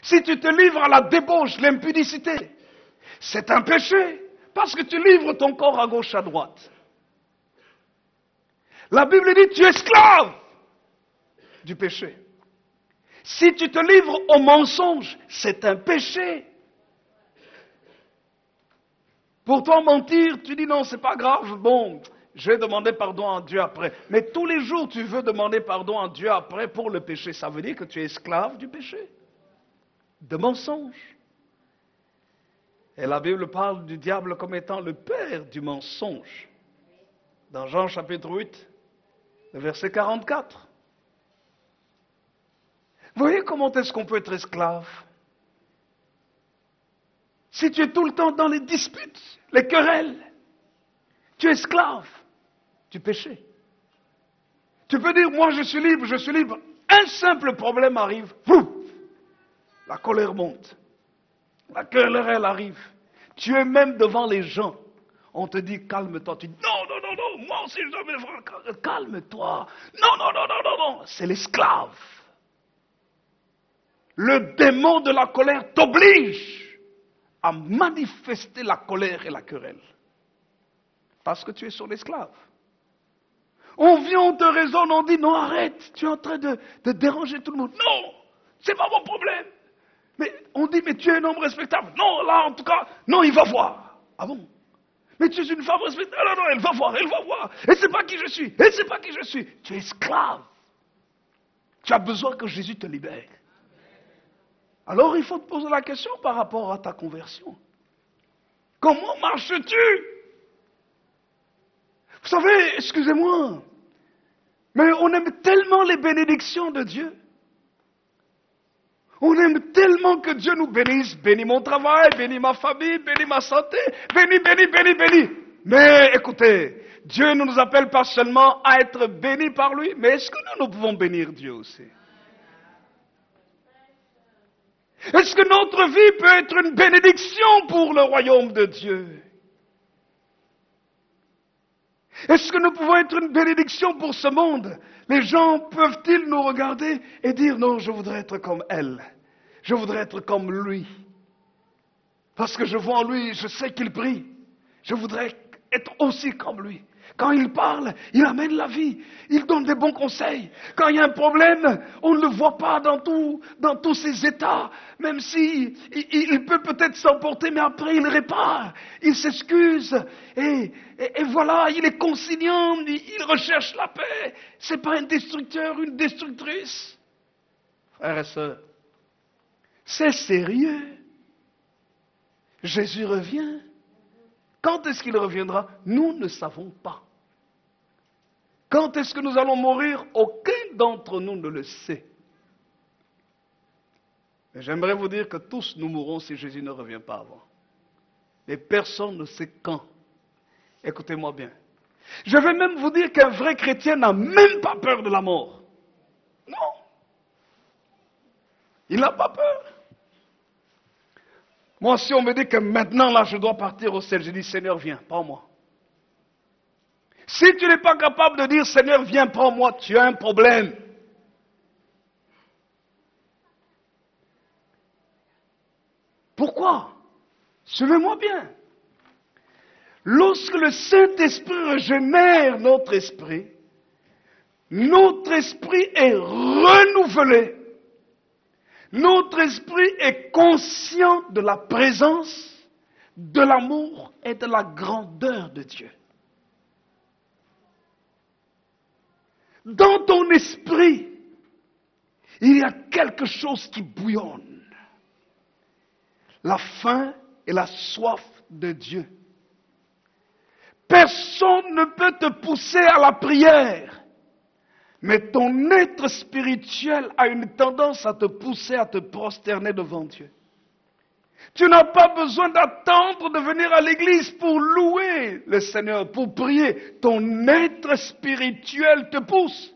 Si tu te livres à la débauche, l'impudicité, c'est un péché, parce que tu livres ton corps à gauche, à droite. La Bible dit, tu es esclave du péché. Si tu te livres au mensonge, c'est un péché. Pour toi mentir, tu dis non, c'est pas grave, bon, je vais demander pardon à Dieu après. Mais tous les jours, tu veux demander pardon à Dieu après pour le péché. Ça veut dire que tu es esclave du péché, de mensonge. Et la Bible parle du diable comme étant le père du mensonge. Dans Jean chapitre 8, le verset 44. Vous voyez comment est-ce qu'on peut être esclave? Si tu es tout le temps dans les disputes, les querelles, tu es esclave du péché. Tu peux dire, moi je suis libre, je suis libre. Un simple problème arrive, la colère monte, la querelle arrive. Tu es même devant les gens. On te dit, calme-toi. Tu dis, non, moi aussi je dois me faire, calme-toi. Non. C'est l'esclave. Le démon de la colère t'oblige à manifester la colère et la querelle. Parce que tu es son esclave. On vient, on te raisonne, on dit, non, arrête, tu es en train de déranger tout le monde. Non, c'est pas mon problème. Mais on dit, mais tu es un homme respectable. Non, là, en tout cas, non, il va voir. Ah bon? Mais tu es une femme respectable. Non, elle va voir. Elle sait pas qui je suis. Tu es esclave. Tu as besoin que Jésus te libère. Alors il faut te poser la question par rapport à ta conversion. Comment marches-tu? Vous savez, excusez-moi, mais on aime tellement les bénédictions de Dieu. On aime tellement que Dieu nous bénisse. Bénis mon travail, bénis ma famille, bénis ma santé, bénis, bénis, bénis, bénis. Mais écoutez, Dieu ne nous appelle pas seulement à être bénis par lui, mais est-ce que nous pouvons bénir Dieu aussi? Est-ce que notre vie peut être une bénédiction pour le royaume de Dieu? Est-ce que nous pouvons être une bénédiction pour ce monde? Les gens peuvent-ils nous regarder et dire non, je voudrais être comme elle, je voudrais être comme lui, parce que je vois en lui, je sais qu'il prie, je voudrais être aussi comme lui. Quand il parle, il amène la vie, il donne des bons conseils. Quand il y a un problème, on ne le voit pas dans tous ses états, même si il peut peut-être s'emporter, mais après il répare, il s'excuse, et voilà, il est conciliant, il recherche la paix. C'est pas un destructeur, une destructrice. Frères et sœurs, c'est sérieux. Jésus revient. Quand est-ce qu'il reviendra? Nous ne savons pas. Quand est-ce que nous allons mourir? Aucun d'entre nous ne le sait. Mais j'aimerais vous dire que tous nous mourrons si Jésus ne revient pas avant. Mais personne ne sait quand. Écoutez-moi bien. Je vais même vous dire qu'un vrai chrétien n'a même pas peur de la mort. Non. Il n'a pas peur. Moi, si on me dit que maintenant, là, je dois partir au ciel, je dis, Seigneur, viens, prends-moi. Si tu n'es pas capable de dire, Seigneur, viens, prends-moi, tu as un problème. Pourquoi? Suivez-moi bien. Lorsque le Saint-Esprit régénère notre esprit est renouvelé. Notre esprit est conscient de la présence, de l'amour et de la grandeur de Dieu. Dans ton esprit, il y a quelque chose qui bouillonne. La faim et la soif de Dieu. Personne ne peut te pousser à la prière. Mais ton être spirituel a une tendance à te pousser à te prosterner devant Dieu. Tu n'as pas besoin d'attendre de venir à l'église pour louer le Seigneur, pour prier. Ton être spirituel te pousse.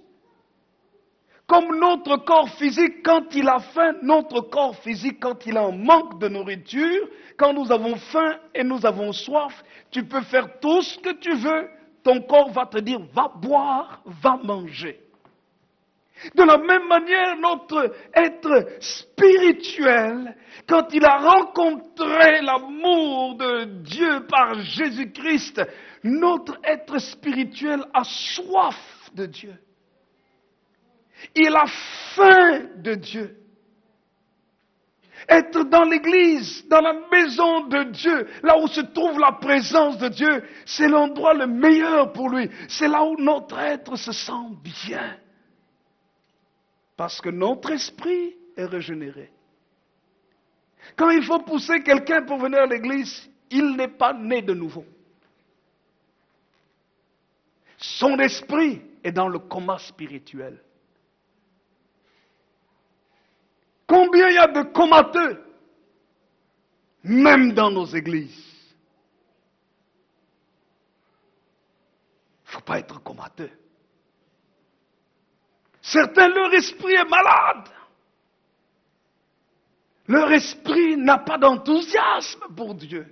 Comme notre corps physique, quand il a faim, notre corps physique, quand il a un manque de nourriture, quand nous avons faim et nous avons soif, tu peux faire tout ce que tu veux. Ton corps va te dire, va boire, va manger. De la même manière, notre être spirituel, quand il a rencontré l'amour de Dieu par Jésus-Christ, notre être spirituel a soif de Dieu. Il a faim de Dieu. Être dans l'église, dans la maison de Dieu, là où se trouve la présence de Dieu, c'est l'endroit le meilleur pour lui. C'est là où notre être se sent bien. Parce que notre esprit est régénéré. Quand il faut pousser quelqu'un pour venir à l'église, il n'est pas né de nouveau. Son esprit est dans le coma spirituel. Combien il y a de comateux, même dans nos églises? Il ne faut pas être comateux. Certains, leur esprit est malade. Leur esprit n'a pas d'enthousiasme pour Dieu.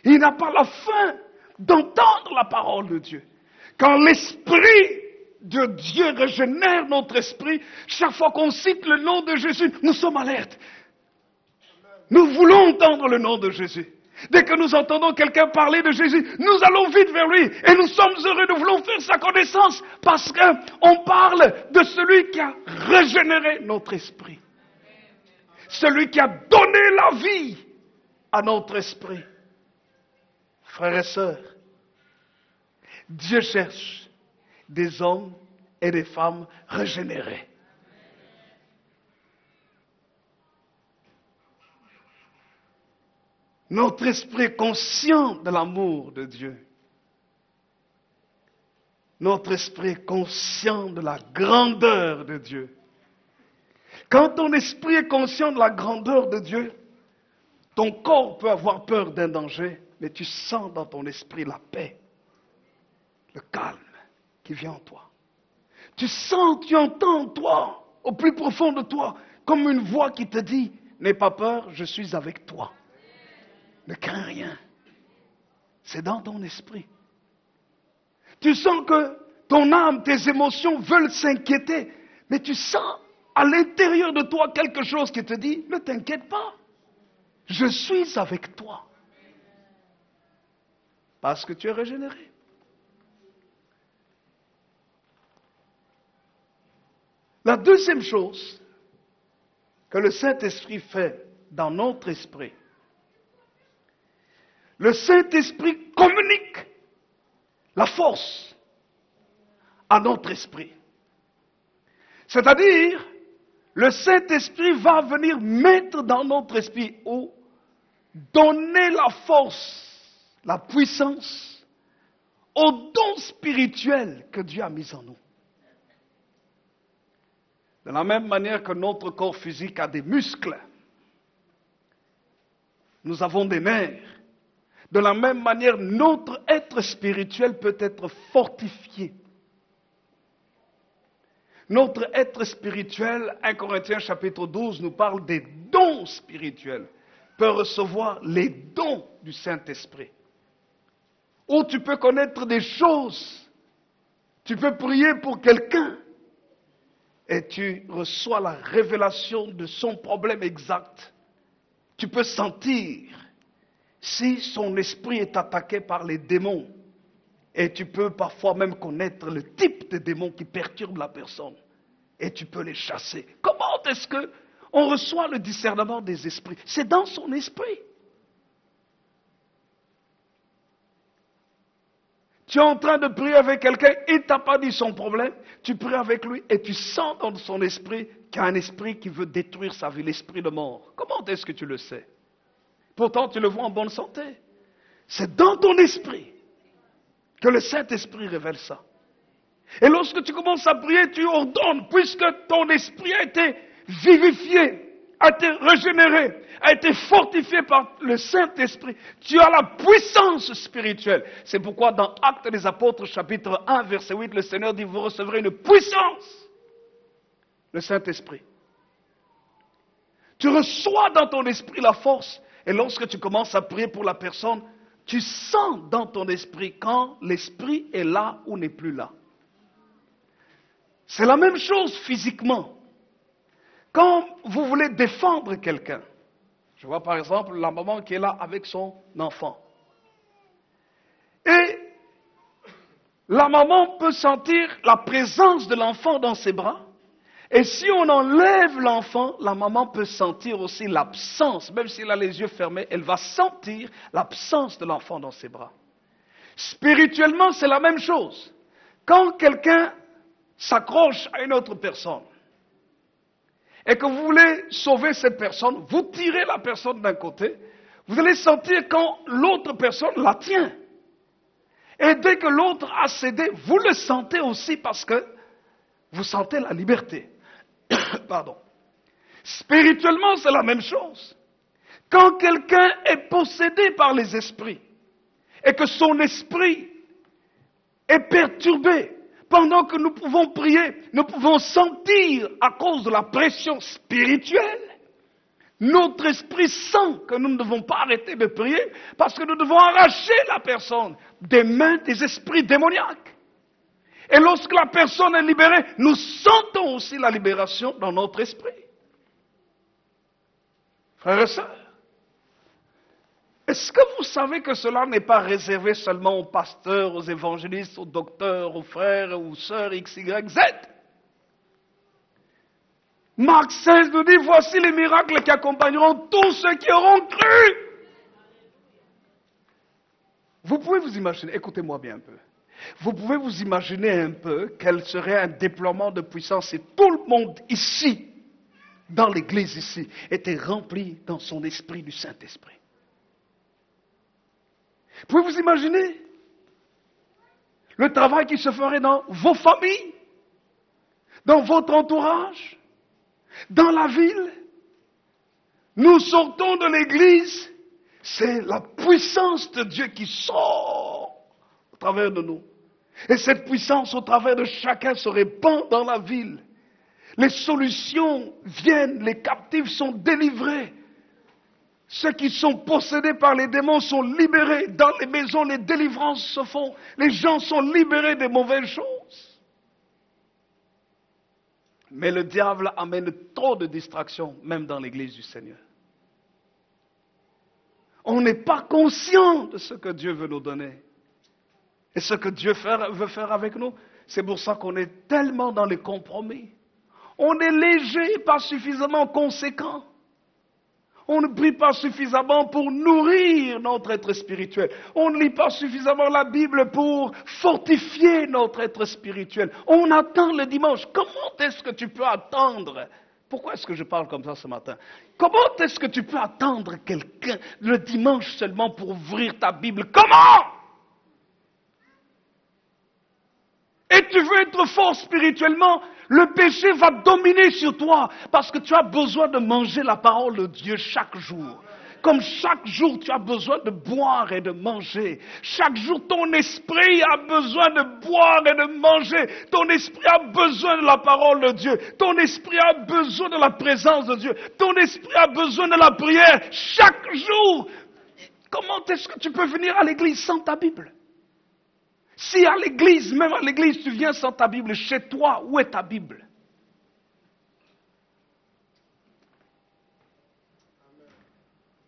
Il n'a pas la faim d'entendre la parole de Dieu. Quand l'esprit de Dieu régénère notre esprit, chaque fois qu'on cite le nom de Jésus, nous sommes alertes. Nous voulons entendre le nom de Jésus. Dès que nous entendons quelqu'un parler de Jésus, nous allons vite vers lui et nous sommes heureux, nous voulons faire sa connaissance parce qu'on parle de celui qui a régénéré notre esprit. Celui qui a donné la vie à notre esprit. Frères et sœurs, Dieu cherche des hommes et des femmes régénérés. Notre esprit est conscient de l'amour de Dieu. Notre esprit est conscient de la grandeur de Dieu. Quand ton esprit est conscient de la grandeur de Dieu, ton corps peut avoir peur d'un danger, mais tu sens dans ton esprit la paix, le calme qui vient en toi. Tu sens, tu entends en toi, au plus profond de toi, comme une voix qui te dit, n'aie pas peur, je suis avec toi. Ne crains rien. C'est dans ton esprit. Tu sens que ton âme, tes émotions veulent s'inquiéter, mais tu sens à l'intérieur de toi quelque chose qui te dit, ne t'inquiète pas, je suis avec toi. Parce que tu es régénéré. La deuxième chose que le Saint-Esprit fait dans notre esprit, le Saint-Esprit communique la force à notre esprit. C'est-à-dire, le Saint-Esprit va venir mettre dans notre esprit ou donner la force, la puissance aux dons spirituels que Dieu a mis en nous. De la même manière que notre corps physique a des muscles, nous avons des nerfs. De la même manière, notre être spirituel peut être fortifié. Notre être spirituel, 1 Corinthiens chapitre 12 nous parle des dons spirituels, peut recevoir les dons du Saint-Esprit. Où tu peux connaître des choses, tu peux prier pour quelqu'un, et tu reçois la révélation de son problème exact. Tu peux sentir si son esprit est attaqué par les démons. Et tu peux parfois même connaître le type de démons qui perturbent la personne. Et tu peux les chasser. Comment est-ce qu'on reçoit le discernement des esprits? C'est dans son esprit. Tu es en train de prier avec quelqu'un, il ne t'a pas dit son problème, tu pries avec lui et tu sens dans son esprit qu'il y a un esprit qui veut détruire sa vie, l'esprit de mort. Comment est-ce que tu le sais? Pourtant, tu le vois en bonne santé. C'est dans ton esprit que le Saint-Esprit révèle ça. Et lorsque tu commences à prier, tu ordonnes, puisque ton esprit a été vivifié, a été régénéré, a été fortifié par le Saint-Esprit. Tu as la puissance spirituelle. C'est pourquoi dans Actes des Apôtres, chapitre 1, verset 8, le Seigneur dit, vous recevrez une puissance, le Saint-Esprit. Tu reçois dans ton esprit la force, et lorsque tu commences à prier pour la personne, tu sens dans ton esprit quand l'esprit est là ou n'est plus là. C'est la même chose physiquement. Quand vous voulez défendre quelqu'un, je vois par exemple la maman qui est là avec son enfant. Et la maman peut sentir la présence de l'enfant dans ses bras. Et si on enlève l'enfant, la maman peut sentir aussi l'absence, même s'il a les yeux fermés, elle va sentir l'absence de l'enfant dans ses bras. Spirituellement, c'est la même chose. Quand quelqu'un s'accroche à une autre personne, et que vous voulez sauver cette personne, vous tirez la personne d'un côté, vous allez sentir quand l'autre personne la tient. Et dès que l'autre a cédé, vous le sentez aussi parce que vous sentez la liberté. Pardon. Spirituellement, c'est la même chose. Quand quelqu'un est possédé par les esprits et que son esprit est perturbé, pendant que nous pouvons prier, nous pouvons sentir à cause de la pression spirituelle, notre esprit sent que nous ne devons pas arrêter de prier parce que nous devons arracher la personne des mains des esprits démoniaques. Et lorsque la personne est libérée, nous sentons aussi la libération dans notre esprit. Frères et sœurs, est-ce que vous savez que cela n'est pas réservé seulement aux pasteurs, aux évangélistes, aux docteurs, aux frères, aux sœurs X, Y, Z? Marc 16 nous dit, voici les miracles qui accompagneront tous ceux qui auront cru. Vous pouvez vous imaginer, écoutez-moi bien un peu. Vous pouvez vous imaginer un peu quel serait un déploiement de puissance si tout le monde ici, dans l'église ici, était rempli dans son esprit du Saint-Esprit. Vous pouvez vous imaginer? Le travail qui se ferait dans vos familles, dans votre entourage, dans la ville. Nous sortons de l'église, c'est la puissance de Dieu qui sort au travers de nous. Et cette puissance au travers de chacun se répand dans la ville. Les solutions viennent, les captifs sont délivrés. Ceux qui sont possédés par les démons sont libérés. Dans les maisons, les délivrances se font. Les gens sont libérés des mauvaises choses. Mais le diable amène trop de distractions, même dans l'église du Seigneur. On n'est pas conscient de ce que Dieu veut nous donner. Et ce que Dieu veut faire avec nous. C'est pour ça qu'on est tellement dans les compromis. On est léger, pas suffisamment conséquent. On ne prie pas suffisamment pour nourrir notre être spirituel. On ne lit pas suffisamment la Bible pour fortifier notre être spirituel. On attend le dimanche. Comment est-ce que tu peux attendre? Pourquoi est-ce que je parle comme ça ce matin? Comment est-ce que tu peux attendre quelqu'un le dimanche seulement pour ouvrir ta Bible? Comment? Et tu veux être fort spirituellement, le péché va dominer sur toi parce que tu as besoin de manger la parole de Dieu chaque jour. Comme chaque jour tu as besoin de boire et de manger. Chaque jour ton esprit a besoin de boire et de manger. Ton esprit a besoin de la parole de Dieu. Ton esprit a besoin de la présence de Dieu. Ton esprit a besoin de la prière chaque jour. Comment est-ce que tu peux venir à l'église sans ta Bible? Si à l'église, même à l'église, tu viens sans ta Bible, chez toi, où est ta Bible?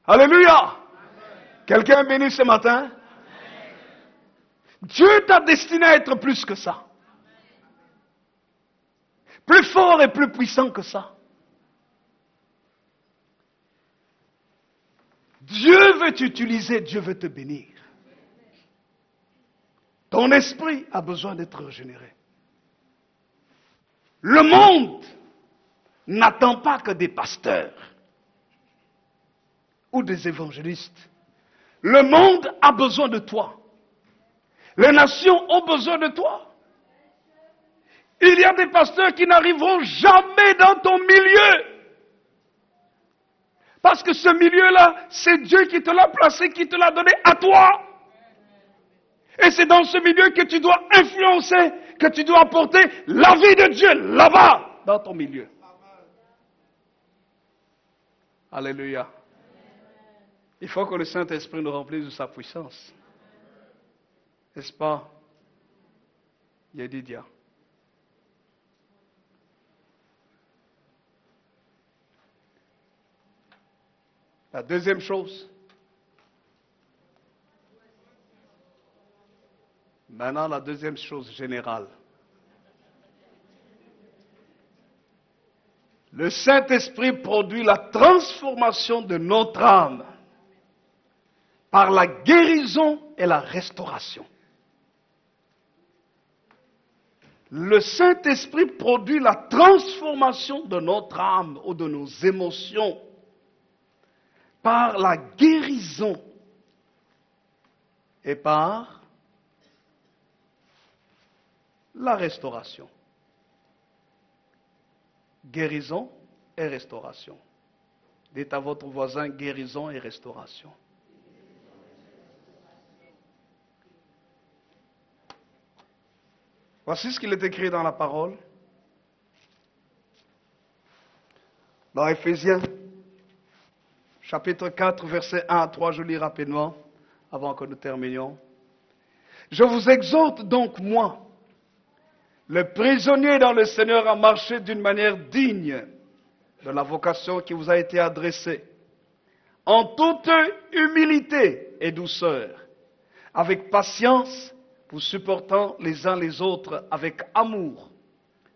Alléluia! Quelqu'un est béni ce matin? Dieu t'a destiné à être plus que ça. Plus fort et plus puissant que ça. Dieu veut t'utiliser, Dieu veut te bénir. Ton esprit a besoin d'être régénéré. Le monde n'attend pas que des pasteurs ou des évangélistes. Le monde a besoin de toi. Les nations ont besoin de toi. Il y a des pasteurs qui n'arriveront jamais dans ton milieu. Parce que ce milieu-là, c'est Dieu qui te l'a placé, qui te l'a donné à toi. Et c'est dans ce milieu que tu dois influencer, que tu dois apporter la vie de Dieu là-bas, dans ton milieu. Alléluia. Il faut que le Saint-Esprit nous remplisse de sa puissance. N'est-ce pas, Yedidia? La deuxième chose. Maintenant, la deuxième chose générale. Le Saint-Esprit produit la transformation de notre âme par la guérison et la restauration. Le Saint-Esprit produit la transformation de notre âme ou de nos émotions par la guérison et par la restauration. Guérison et restauration. Dites à votre voisin, guérison et restauration. Voici ce qu'il est écrit dans la parole. Dans Éphésiens, chapitre 4, versets 1 à 3, je lis rapidement, avant que nous terminions. Je vous exhorte donc, moi, le prisonnier dans le Seigneur, à marcher d'une manière digne de la vocation qui vous a été adressée, en toute humilité et douceur, avec patience, vous supportant les uns les autres avec amour,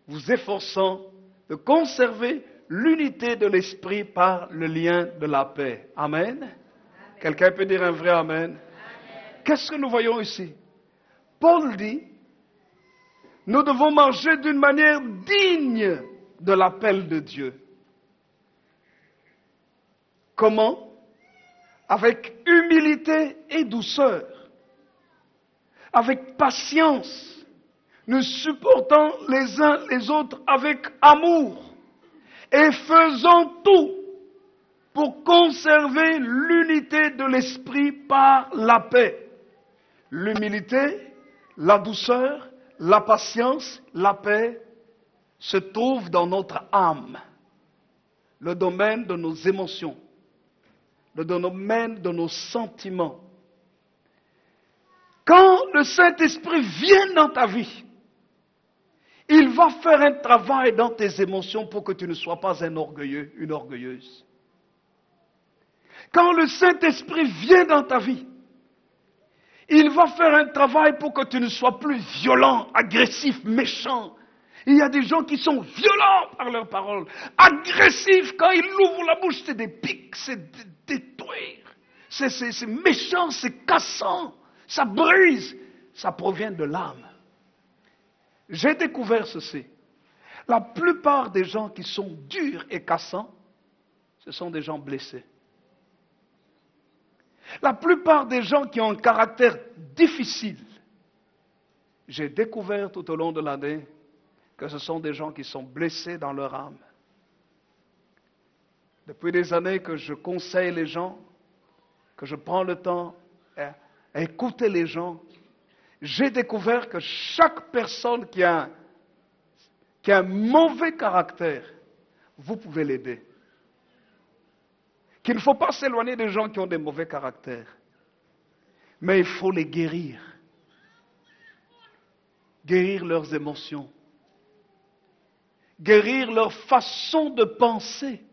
vous efforçant de conserver l'unité de l'esprit par le lien de la paix. Amen. Amen. Quelqu'un peut dire un vrai amen? Amen. Qu'est-ce que nous voyons ici? Paul dit, nous devons marcher d'une manière digne de l'appel de Dieu. Comment? Avec humilité et douceur. avec patience, nous supportons les uns les autres avec amour et faisons tout pour conserver l'unité de l'esprit par la paix. L'humilité, la douceur, la patience, la paix se trouvent dans notre âme, le domaine de nos émotions, le domaine de nos sentiments. Quand le Saint-Esprit vient dans ta vie, il va faire un travail dans tes émotions pour que tu ne sois pas un orgueilleux, une orgueilleuse. Quand le Saint-Esprit vient dans ta vie, il va faire un travail pour que tu ne sois plus violent, agressif, méchant. Il y a des gens qui sont violents par leurs paroles, agressifs quand ils ouvrent la bouche, c'est des pics, c'est détruire, c'est méchant, c'est cassant, ça brise, ça provient de l'âme. J'ai découvert ceci. La plupart des gens qui sont durs et cassants, ce sont des gens blessés. La plupart des gens qui ont un caractère difficile, j'ai découvert tout au long de l'année que ce sont des gens qui sont blessés dans leur âme. Depuis des années que je conseille les gens, que je prends le temps à écouter les gens, j'ai découvert que chaque personne qui a un mauvais caractère, vous pouvez l'aider. Qu'il ne faut pas s'éloigner des gens qui ont des mauvais caractères, mais il faut les guérir. Guérir leurs émotions. Guérir leur façon de penser.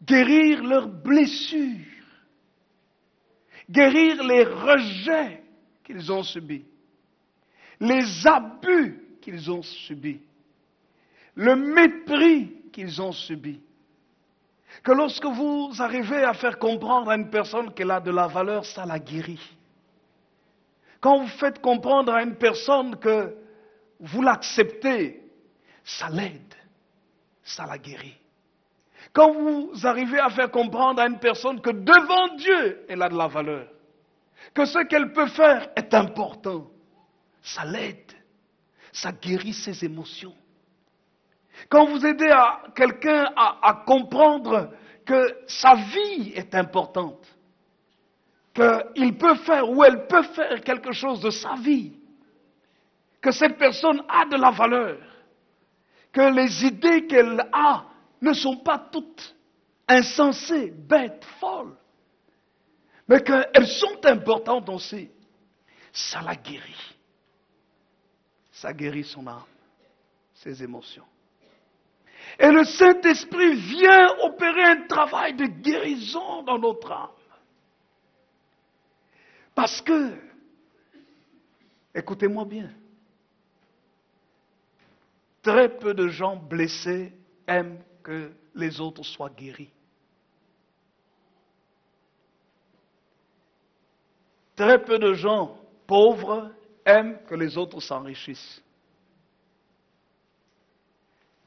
Guérir leurs blessures. Guérir les rejets qu'ils ont subis. Les abus qu'ils ont subis. Le mépris qu'ils ont subi. Que lorsque vous arrivez à faire comprendre à une personne qu'elle a de la valeur, ça la guérit. Quand vous faites comprendre à une personne que vous l'acceptez, ça l'aide, ça la guérit. Quand vous arrivez à faire comprendre à une personne que devant Dieu, elle a de la valeur, que ce qu'elle peut faire est important, ça l'aide, ça guérit ses émotions. Quand vous aidez quelqu'un à comprendre que sa vie est importante, qu'il peut faire ou elle peut faire quelque chose de sa vie, que cette personne a de la valeur, que les idées qu'elle a ne sont pas toutes insensées, bêtes, folles, mais qu'elles sont importantes aussi, ça la guérit. Ça guérit son âme, ses émotions. Et le Saint-Esprit vient opérer un travail de guérison dans notre âme. Parce que, écoutez-moi bien, très peu de gens blessés aiment que les autres soient guéris. Très peu de gens pauvres aiment que les autres s'enrichissent.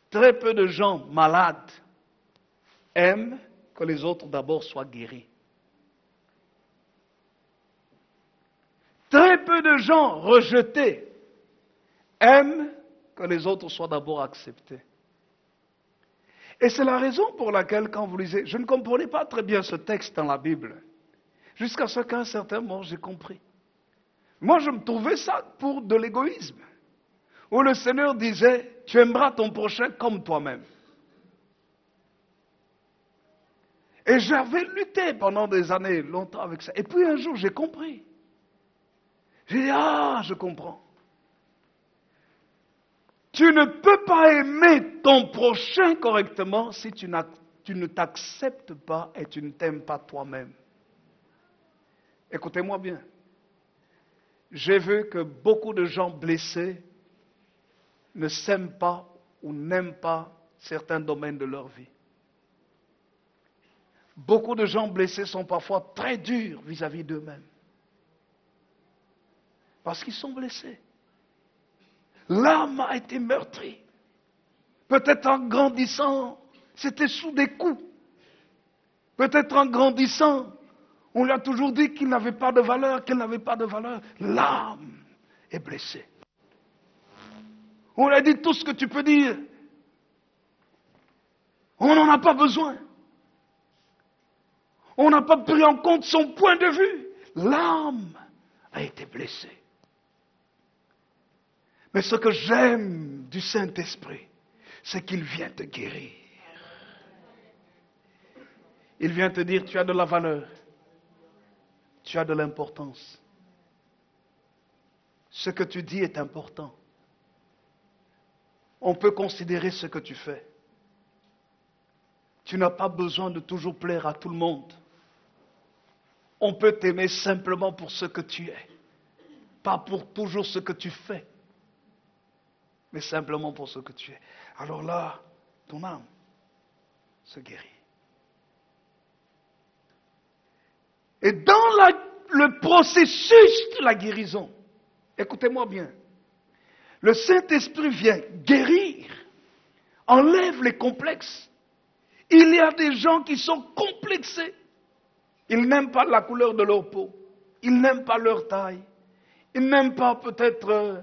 Très peu de gens malades aiment que les autres d'abord soient guéris. Très peu de gens rejetés aiment que les autres soient d'abord acceptés. Et c'est la raison pour laquelle, quand vous lisez, je ne comprenais pas très bien ce texte dans la Bible, jusqu'à ce qu'à un certain moment j'ai compris. Moi, je me trouvais ça pour de l'égoïsme, où le Seigneur disait, tu aimeras ton prochain comme toi-même. Et j'avais lutté pendant des années, longtemps avec ça. Et puis un jour, j'ai compris. J'ai dit, je comprends. Tu ne peux pas aimer ton prochain correctement si tu ne t'acceptes pas et tu ne t'aimes pas toi-même. Écoutez-moi bien. J'ai vu que beaucoup de gens blessés ne s'aiment pas ou n'aiment pas certains domaines de leur vie. Beaucoup de gens blessés sont parfois très durs vis-à-vis d'eux-mêmes. Parce qu'ils sont blessés. L'âme a été meurtrie. Peut-être en grandissant, c'était sous des coups. Peut-être en grandissant, On lui a toujours dit qu'il n'avait pas de valeur, qu'elle n'avait pas de valeur. L'âme est blessée. On lui a dit tout ce que tu peux dire. On n'en a pas besoin. On n'a pas pris en compte son point de vue. L'âme a été blessée. Mais ce que j'aime du Saint-Esprit, c'est qu'il vient te guérir. Il vient te dire, tu as de la valeur. Tu as de l'importance. Ce que tu dis est important. On peut considérer ce que tu fais. Tu n'as pas besoin de toujours plaire à tout le monde. On peut t'aimer simplement pour ce que tu es. Pas pour toujours ce que tu fais. Mais simplement pour ce que tu es. Alors là, ton âme se guérit. Et dans le processus de la guérison, écoutez-moi bien, le Saint-Esprit vient guérir, enlève les complexes. Il y a des gens qui sont complexés. Ils n'aiment pas la couleur de leur peau. Ils n'aiment pas leur taille. Ils n'aiment pas peut-être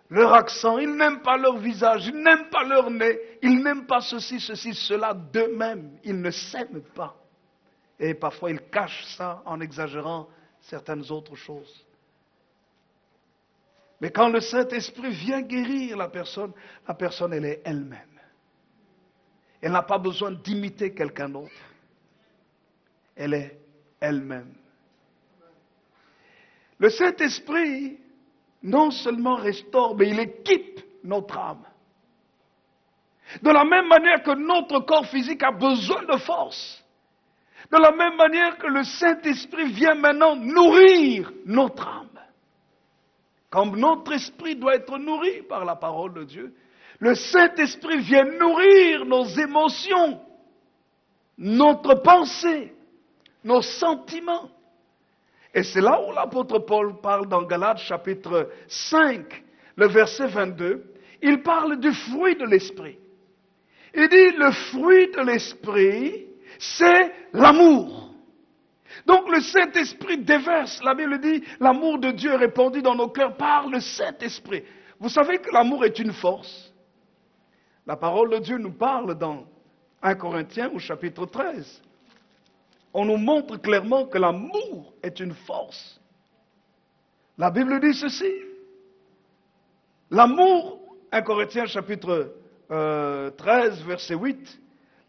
leur accent. Ils n'aiment pas leur visage. Ils n'aiment pas leur nez. Ils n'aiment pas ceci, cela d'eux-mêmes. Ils ne s'aiment pas. Et parfois, ils cachent ça en exagérant certaines autres choses. Mais quand le Saint-Esprit vient guérir la personne, elle est elle-même. Elle n'a pas besoin d'imiter quelqu'un d'autre. Elle est elle-même. Le Saint-Esprit, non seulement restaure, mais il équipe notre âme. De la même manière que notre corps physique a besoin de force. De la même manière que le Saint-Esprit vient maintenant nourrir notre âme. Comme notre esprit doit être nourri par la parole de Dieu, le Saint-Esprit vient nourrir nos émotions, notre pensée, nos sentiments. Et c'est là où l'apôtre Paul parle dans Galates chapitre 5, le verset 22. Il parle du fruit de l'esprit. Il dit le fruit de l'esprit, c'est l'amour. Donc le Saint-Esprit déverse, la Bible dit, l'amour de Dieu est répandu dans nos cœurs par le Saint-Esprit. Vous savez que l'amour est une force. La parole de Dieu nous parle dans 1 Corinthiens au chapitre 13. On nous montre clairement que l'amour est une force. La Bible dit ceci. L'amour, 1 Corinthiens chapitre 13, verset 8,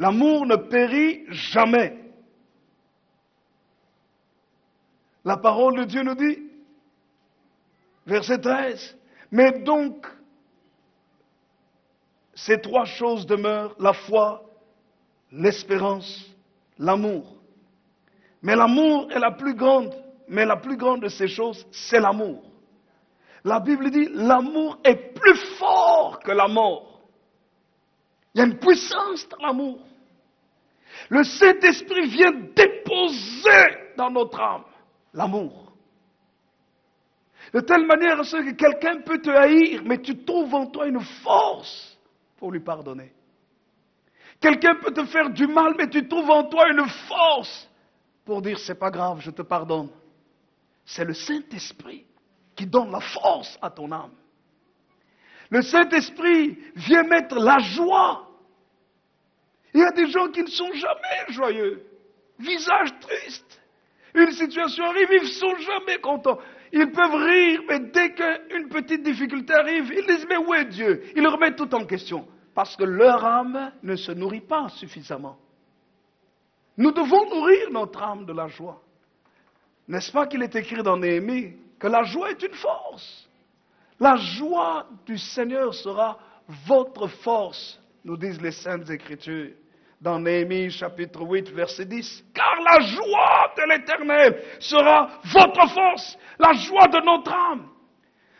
l'amour ne périt jamais. La parole de Dieu nous dit, verset 13, mais donc, ces trois choses demeurent, la foi, l'espérance, l'amour. Mais l'amour est la plus grande, mais la plus grande de ces choses, c'est l'amour. La Bible dit, l'amour est plus fort que la mort. Il y a une puissance dans l'amour. Le Saint-Esprit vient déposer dans notre âme l'amour. De telle manière que quelqu'un peut te haïr, mais tu trouves en toi une force pour lui pardonner. Quelqu'un peut te faire du mal, mais tu trouves en toi une force pour dire c'est pas grave, je te pardonne. C'est le Saint-Esprit qui donne la force à ton âme. Le Saint-Esprit vient mettre la joie. Il y a des gens qui ne sont jamais joyeux, visage triste. Une situation arrive, ils ne sont jamais contents. Ils peuvent rire, mais dès qu'une petite difficulté arrive, ils disent mais où est Dieu? Ils remettent tout en question. Parce que leur âme ne se nourrit pas suffisamment. Nous devons nourrir notre âme de la joie. N'est-ce pas qu'il est écrit dans Néhémie que la joie est une force? La joie du Seigneur sera votre force, nous disent les Saintes Écritures. Dans Néhémie chapitre 8, verset 10. Car la joie de l'Éternel sera votre force, la joie de notre âme.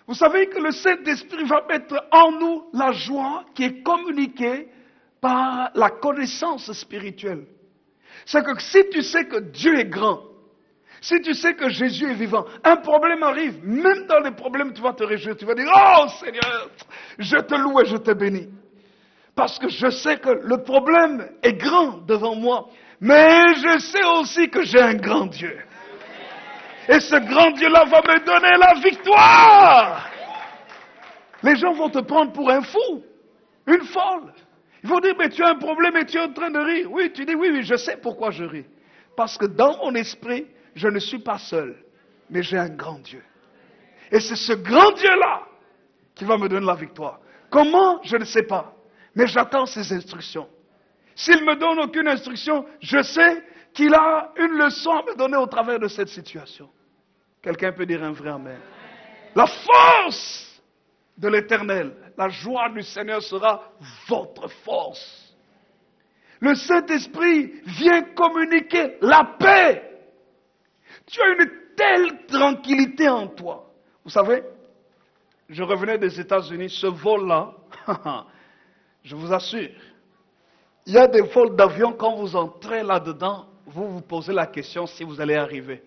Vous savez que le Saint-Esprit va mettre en nous la joie qui est communiquée par la connaissance spirituelle. C'est que si tu sais que Dieu est grand, si tu sais que Jésus est vivant, un problème arrive, même dans les problèmes tu vas te réjouir, tu vas dire, oh Seigneur, je te loue et je te bénis. Parce que je sais que le problème est grand devant moi, mais je sais aussi que j'ai un grand Dieu. Et ce grand Dieu-là va me donner la victoire. Les gens vont te prendre pour un fou, une folle. Ils vont dire, mais tu as un problème et tu es en train de rire. Oui, tu dis, oui, je sais pourquoi je ris. Parce que dans mon esprit, je ne suis pas seul, mais j'ai un grand Dieu. Et c'est ce grand Dieu-là qui va me donner la victoire. Comment? Je ne sais pas. Mais j'attends ses instructions. S'il ne me donne aucune instruction, je sais qu'il a une leçon à me donner au travers de cette situation. Quelqu'un peut dire un vrai amen. La force de l'Éternel, la joie du Seigneur sera votre force. Le Saint-Esprit vient communiquer la paix. Tu as une telle tranquillité en toi. Vous savez, je revenais des États-Unis, ce vol-là, je vous assure, il y a des vols d'avion, quand vous entrez là-dedans, vous vous posez la question si vous allez arriver.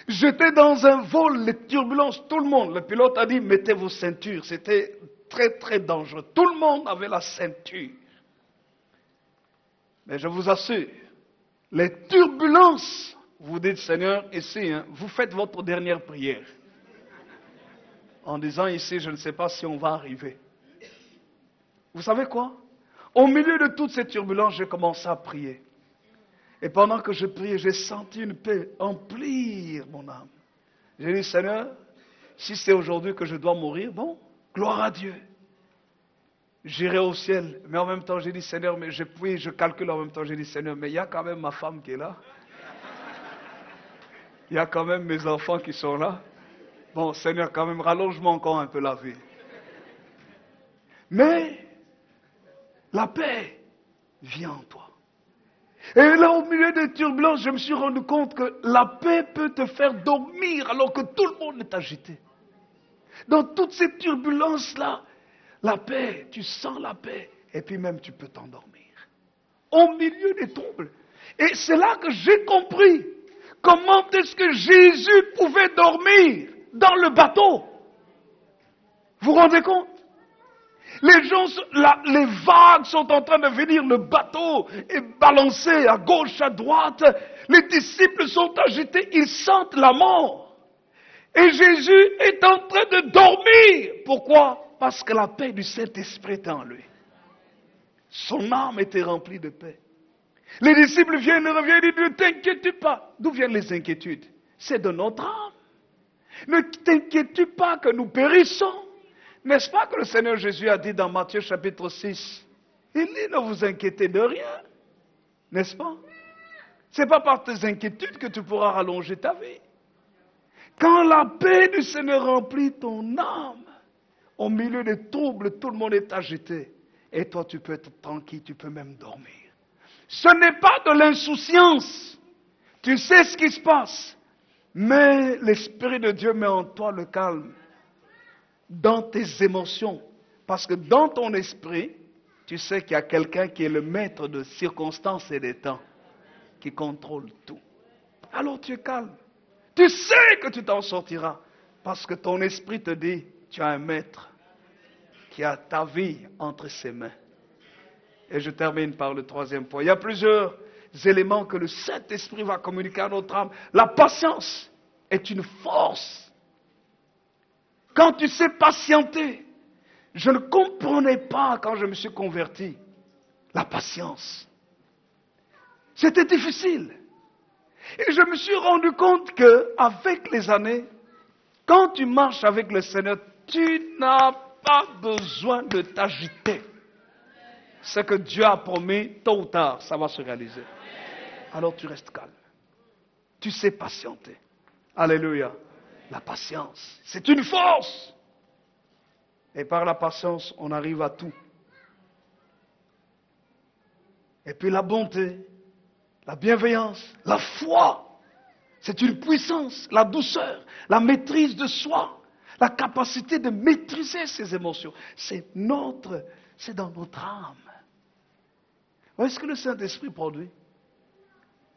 J'étais dans un vol, les turbulences, tout le monde, le pilote a dit, mettez vos ceintures, c'était très très dangereux. Tout le monde avait la ceinture. Mais je vous assure, les turbulences, vous dites, Seigneur, ici, vous faites votre dernière prière. En disant ici, je ne sais pas si on va arriver. Vous savez quoi? Au milieu de toutes ces turbulences, j'ai commencé à prier. Et pendant que je priais, j'ai senti une paix emplir mon âme. J'ai dit, Seigneur, si c'est aujourd'hui que je dois mourir, bon, gloire à Dieu. J'irai au ciel. Mais en même temps, j'ai dit, Seigneur, mais je calcule en même temps, j'ai dit, Seigneur, mais il y a quand même ma femme qui est là. Il y a quand même mes enfants qui sont là. Bon, Seigneur, quand même, rallonge-moi encore un peu la vie. Mais la paix vient en toi. Et là, au milieu des turbulences, je me suis rendu compte que la paix peut te faire dormir alors que tout le monde est agité. Dans toutes ces turbulences-là, la paix, tu sens la paix, et puis même tu peux t'endormir. Au milieu des troubles. Et c'est là que j'ai compris comment est-ce que Jésus pouvait dormir dans le bateau. Vous vous rendez compte? Les gens, les vagues sont en train de venir, le bateau est balancé à gauche, à droite. Les disciples sont agités, ils sentent la mort. Et Jésus est en train de dormir. Pourquoi? Parce que la paix du Saint-Esprit est en lui. Son âme était remplie de paix. Les disciples viennent et reviennent et disent, ne t'inquiète pas. D'où viennent les inquiétudes? C'est de notre âme. Ne t'inquiète pas que nous périssons. N'est-ce pas que le Seigneur Jésus a dit dans Matthieu chapitre 6, il dit, ne vous inquiétez de rien. N'est-ce pas? Ce n'est pas par tes inquiétudes que tu pourras rallonger ta vie. Quand la paix du Seigneur remplit ton âme, au milieu des troubles, tout le monde est agité. Et toi, tu peux être tranquille, tu peux même dormir. Ce n'est pas de l'insouciance. Tu sais ce qui se passe. Mais l'Esprit de Dieu met en toi le calme. Dans tes émotions. Parce que dans ton esprit, tu sais qu'il y a quelqu'un qui est le maître de circonstances et des temps, qui contrôle tout. Alors tu es calme. Tu sais que tu t'en sortiras. Parce que ton esprit te dit, tu as un maître qui a ta vie entre ses mains. Et je termine par le troisième point. Il y a plusieurs éléments que le Saint-Esprit va communiquer à notre âme. La patience est une force. Quand tu sais patienter, je ne comprenais pas quand je me suis converti, la patience. C'était difficile. Et je me suis rendu compte qu'avec les années, quand tu marches avec le Seigneur, tu n'as pas besoin de t'agiter. Ce que Dieu a promis, tôt ou tard, ça va se réaliser. Alors tu restes calme. Tu sais patienter. Alléluia. La patience, c'est une force. Et par la patience, on arrive à tout. Et puis la bonté, la bienveillance, la foi, c'est une puissance, la douceur, la maîtrise de soi, la capacité de maîtriser ses émotions. C'est dans notre âme. Vous voyez ce que le Saint-Esprit produit?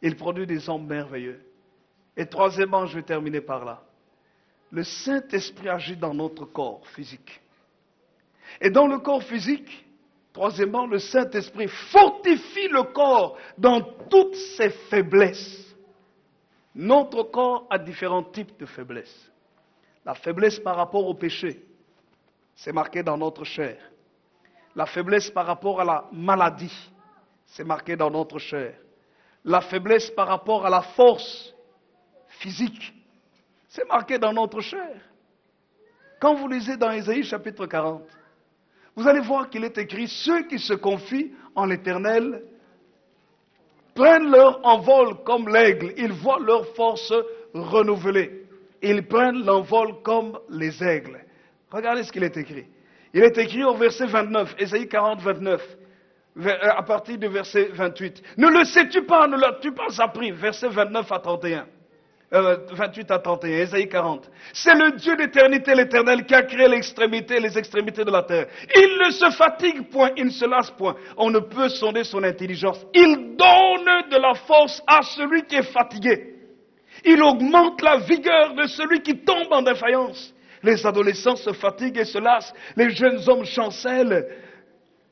Il produit des hommes merveilleux. Et troisièmement, je vais terminer par là. Le Saint-Esprit agit dans notre corps physique. Et dans le corps physique, troisièmement, le Saint-Esprit fortifie le corps dans toutes ses faiblesses. Notre corps a différents types de faiblesses. La faiblesse par rapport au péché, c'est marqué dans notre chair. La faiblesse par rapport à la maladie, c'est marqué dans notre chair. La faiblesse par rapport à la force physique, c'est marqué dans notre chair. Quand vous lisez dans Ésaïe chapitre 40, vous allez voir qu'il est écrit, ceux qui se confient en l'Éternel prennent leur envol comme l'aigle, ils voient leur force renouvelée. Ils prennent l'envol comme les aigles. Regardez ce qu'il est écrit. Il est écrit au verset 29, Ésaïe 40, 29, à partir du verset 28. Ne le sais-tu pas, ne l'as-tu pas appris, verset 29 à 31. 28 à 31, Ésaïe 40. C'est le Dieu d'éternité, l'Éternel, qui a créé l'extrémité et les extrémités de la terre. Il ne se fatigue point, il ne se lasse point. On ne peut sonder son intelligence. Il donne de la force à celui qui est fatigué. Il augmente la vigueur de celui qui tombe en défaillance. Les adolescents se fatiguent et se lassent. Les jeunes hommes chancellent.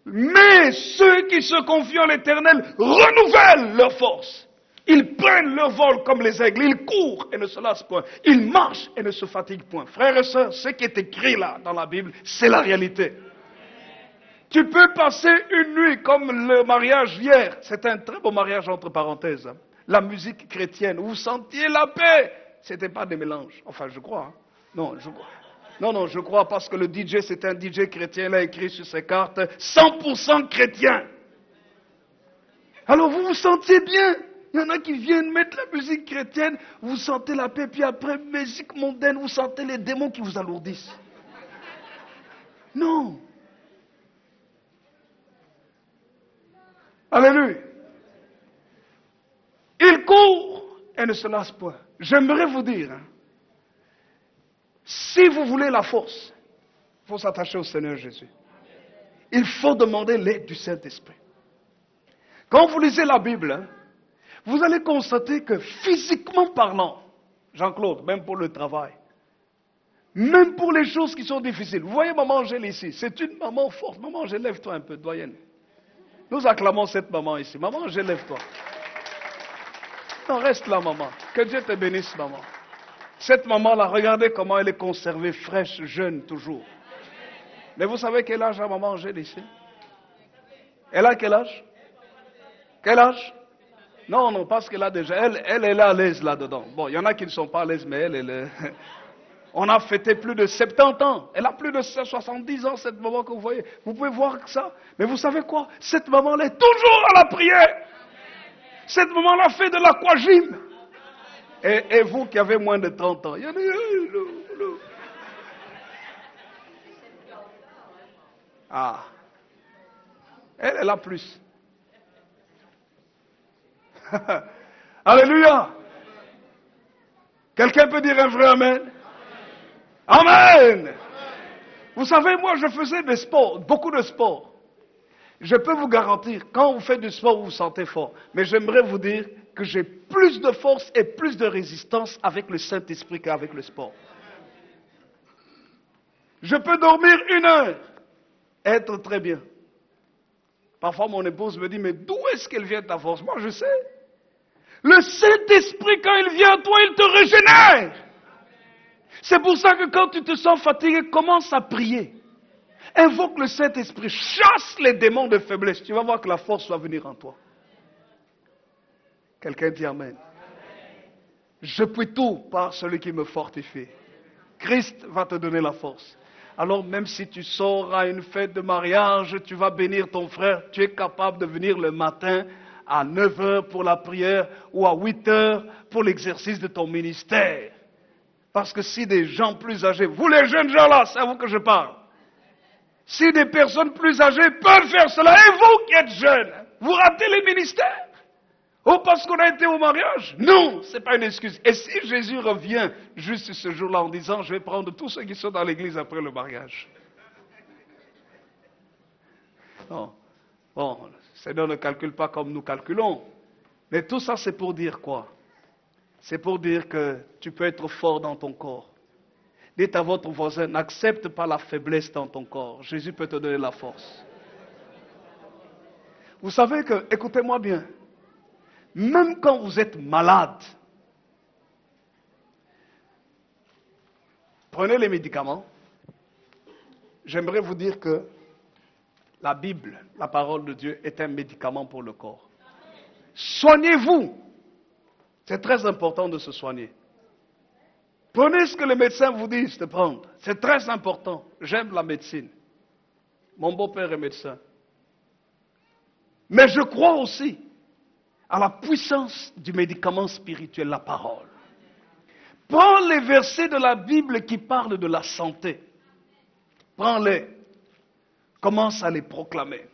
Mais ceux qui se confient en l'Éternel renouvellent leur force. Ils prennent leur vol comme les aigles. Ils courent et ne se lassent point. Ils marchent et ne se fatiguent point. Frères et sœurs, ce qui est écrit là dans la Bible, c'est la réalité. Tu peux passer une nuit comme le mariage hier. C'est un très beau mariage entre parenthèses. La musique chrétienne. Vous sentiez la paix. C'était pas des mélanges. Enfin, je crois. Non, je crois parce que le DJ, c'est un DJ chrétien. Il a écrit sur ses cartes 100% chrétien. Alors vous vous sentiez bien. Il y en a qui viennent mettre la musique chrétienne, vous sentez la paix, puis après, musique mondaine, vous sentez les démons qui vous alourdissent. Non. Alléluia. Il court et ne se lasse point. J'aimerais vous dire, si vous voulez la force, il faut s'attacher au Seigneur Jésus. Il faut demander l'aide du Saint-Esprit. Quand vous lisez la Bible, vous allez constater que physiquement parlant, Jean-Claude, même pour le travail, même pour les choses qui sont difficiles, vous voyez maman Angèle ici, c'est une maman forte. Maman Angèle, lève-toi un peu, doyenne. Nous acclamons cette maman ici. Maman Angèle, lève-toi. Non, reste là maman. Que Dieu te bénisse maman. Cette maman-là, regardez comment elle est conservée, fraîche, jeune, toujours. Mais vous savez quel âge a maman Angèle ici? Elle a quel âge? Quel âge? Non, parce qu'elle a déjà, elle est à l'aise là-dedans. Bon, il y en a qui ne sont pas à l'aise, mais elle est... On a fêté plus de 70 ans. Elle a plus de 70 ans, cette maman que vous voyez. Vous pouvez voir ça. Mais vous savez quoi? Cette maman-là est toujours à la prière. Cette maman-là fait de l'aquagym. Et vous qui avez moins de 30 ans, il y en a... Ah. Elle a plus. Alléluia. Quelqu'un peut dire un vrai amen? Amen. Vous savez, moi je faisais des sports, beaucoup de sports. Je peux vous garantir, quand vous faites du sport, vous vous sentez fort. Mais j'aimerais vous dire que j'ai plus de force et plus de résistance avec le Saint-Esprit qu'avec le sport. Je peux dormir 1 heure, être très bien. Parfois mon épouse me dit, mais d'où est-ce qu'elle vient ta force? Moi je sais. Le Saint-Esprit, quand il vient à toi, il te régénère. C'est pour ça que quand tu te sens fatigué, commence à prier. Invoque le Saint-Esprit, chasse les démons de faiblesse. Tu vas voir que la force va venir en toi. Quelqu'un dit Amen. Je puis tout par celui qui me fortifie. Christ va te donner la force. Alors même si tu sors à une fête de mariage, tu vas bénir ton frère, tu es capable de venir le matin à 9 heures pour la prière ou à 8 heures pour l'exercice de ton ministère. Parce que si des gens plus âgés, vous les jeunes gens là, c'est à vous que je parle. Si des personnes plus âgées peuvent faire cela, et vous qui êtes jeunes, vous ratez les ministères. Oh, parce qu'on a été au mariage? Non, ce n'est pas une excuse. Et si Jésus revient juste ce jour-là en disant, je vais prendre tous ceux qui sont dans l'église après le mariage? Non. Bon, le Seigneur ne calcule pas comme nous calculons. Mais tout ça, c'est pour dire quoi? C'est pour dire que tu peux être fort dans ton corps. Dites à votre voisin, n'accepte pas la faiblesse dans ton corps. Jésus peut te donner la force. Vous savez que, écoutez-moi bien, même quand vous êtes malade, Prenez les médicaments. J'aimerais vous dire que la Bible, la parole de Dieu, est un médicament pour le corps. Soignez-vous. C'est très important de se soigner. Prenez ce que les médecins vous disent de prendre. C'est très important. J'aime la médecine. Mon beau-père est médecin. Mais je crois aussi à la puissance du médicament spirituel, la parole. Prends les versets de la Bible qui parlent de la santé. Prends-les. Commence à les proclamer.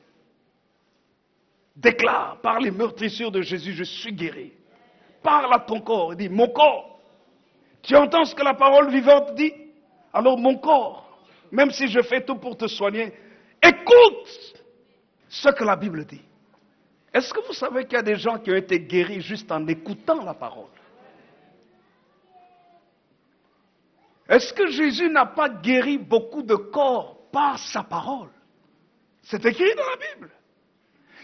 Déclare, par les meurtrissures de Jésus, je suis guéri. Parle à ton corps et dis, mon corps, tu entends ce que la parole vivante dit? Alors mon corps, même si je fais tout pour te soigner, écoute ce que la Bible dit. Est-ce que vous savez qu'il y a des gens qui ont été guéris juste en écoutant la parole? Est-ce que Jésus n'a pas guéri beaucoup de corps par sa parole? C'est écrit dans la Bible.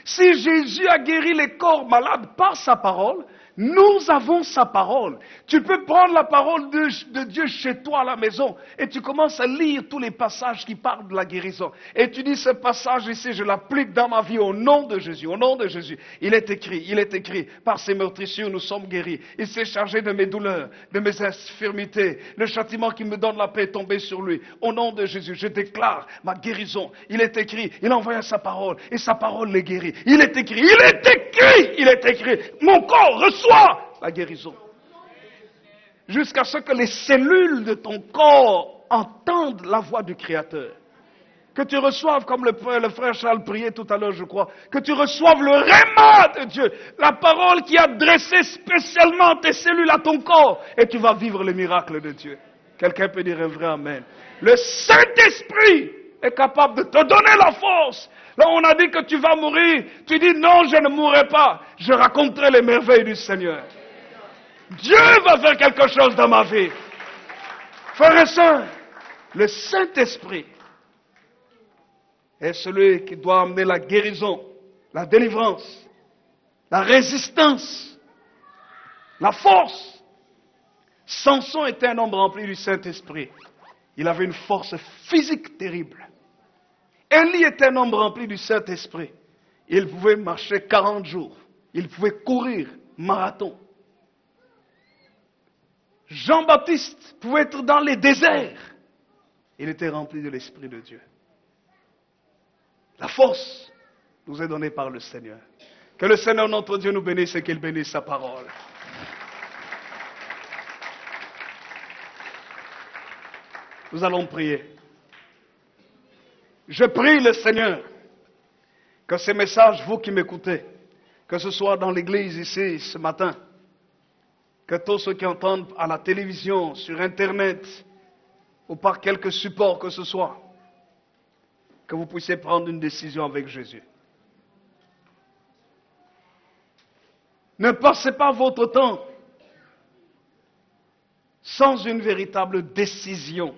Si Jésus a guéri les corps malades par sa parole, nous avons sa parole. Tu peux prendre la parole de Dieu chez toi à la maison et tu commences à lire tous les passages qui parlent de la guérison. Et tu dis, ce passage ici, je l'applique dans ma vie au nom de Jésus, au nom de Jésus. Il est écrit, par ses meurtrissures nous sommes guéris. Il s'est chargé de mes douleurs, de mes infirmités. Le châtiment qui me donne la paix est tombé sur lui. Au nom de Jésus, je déclare ma guérison. Il est écrit, il a envoyé sa parole et sa parole les guérit. Il est écrit, mon corps reçoit la guérison. Jusqu'à ce que les cellules de ton corps entendent la voix du Créateur. Que tu reçoives, comme le frère Charles priait tout à l'heure, je crois, que tu reçoives le réma de Dieu, la parole qui a dressé spécialement tes cellules à ton corps, et tu vas vivre les miracles de Dieu. Quelqu'un peut dire un vrai amen. Le Saint-Esprit est capable de te donner la force. Là, on a dit que tu vas mourir. Tu dis non, je ne mourrai pas. Je raconterai les merveilles du Seigneur. Dieu va faire quelque chose dans ma vie. Frères et sœurs, le Saint-Esprit est celui qui doit amener la guérison, la délivrance, la résistance, la force. Samson était un homme rempli du Saint-Esprit. Il avait une force physique terrible. Élie était un homme rempli du Saint-Esprit. Il pouvait marcher 40 jours. Il pouvait courir marathon. Jean-Baptiste pouvait être dans les déserts. Il était rempli de l'Esprit de Dieu. La force nous est donnée par le Seigneur. Que le Seigneur notre Dieu nous bénisse et qu'il bénisse sa parole. Nous allons prier. Je prie le Seigneur que ces messages, vous qui m'écoutez, que ce soit dans l'église ici ce matin, que tous ceux qui entendent à la télévision, sur Internet, ou par quelque support que ce soit, que vous puissiez prendre une décision avec Jésus. Ne passez pas votre temps sans une véritable décision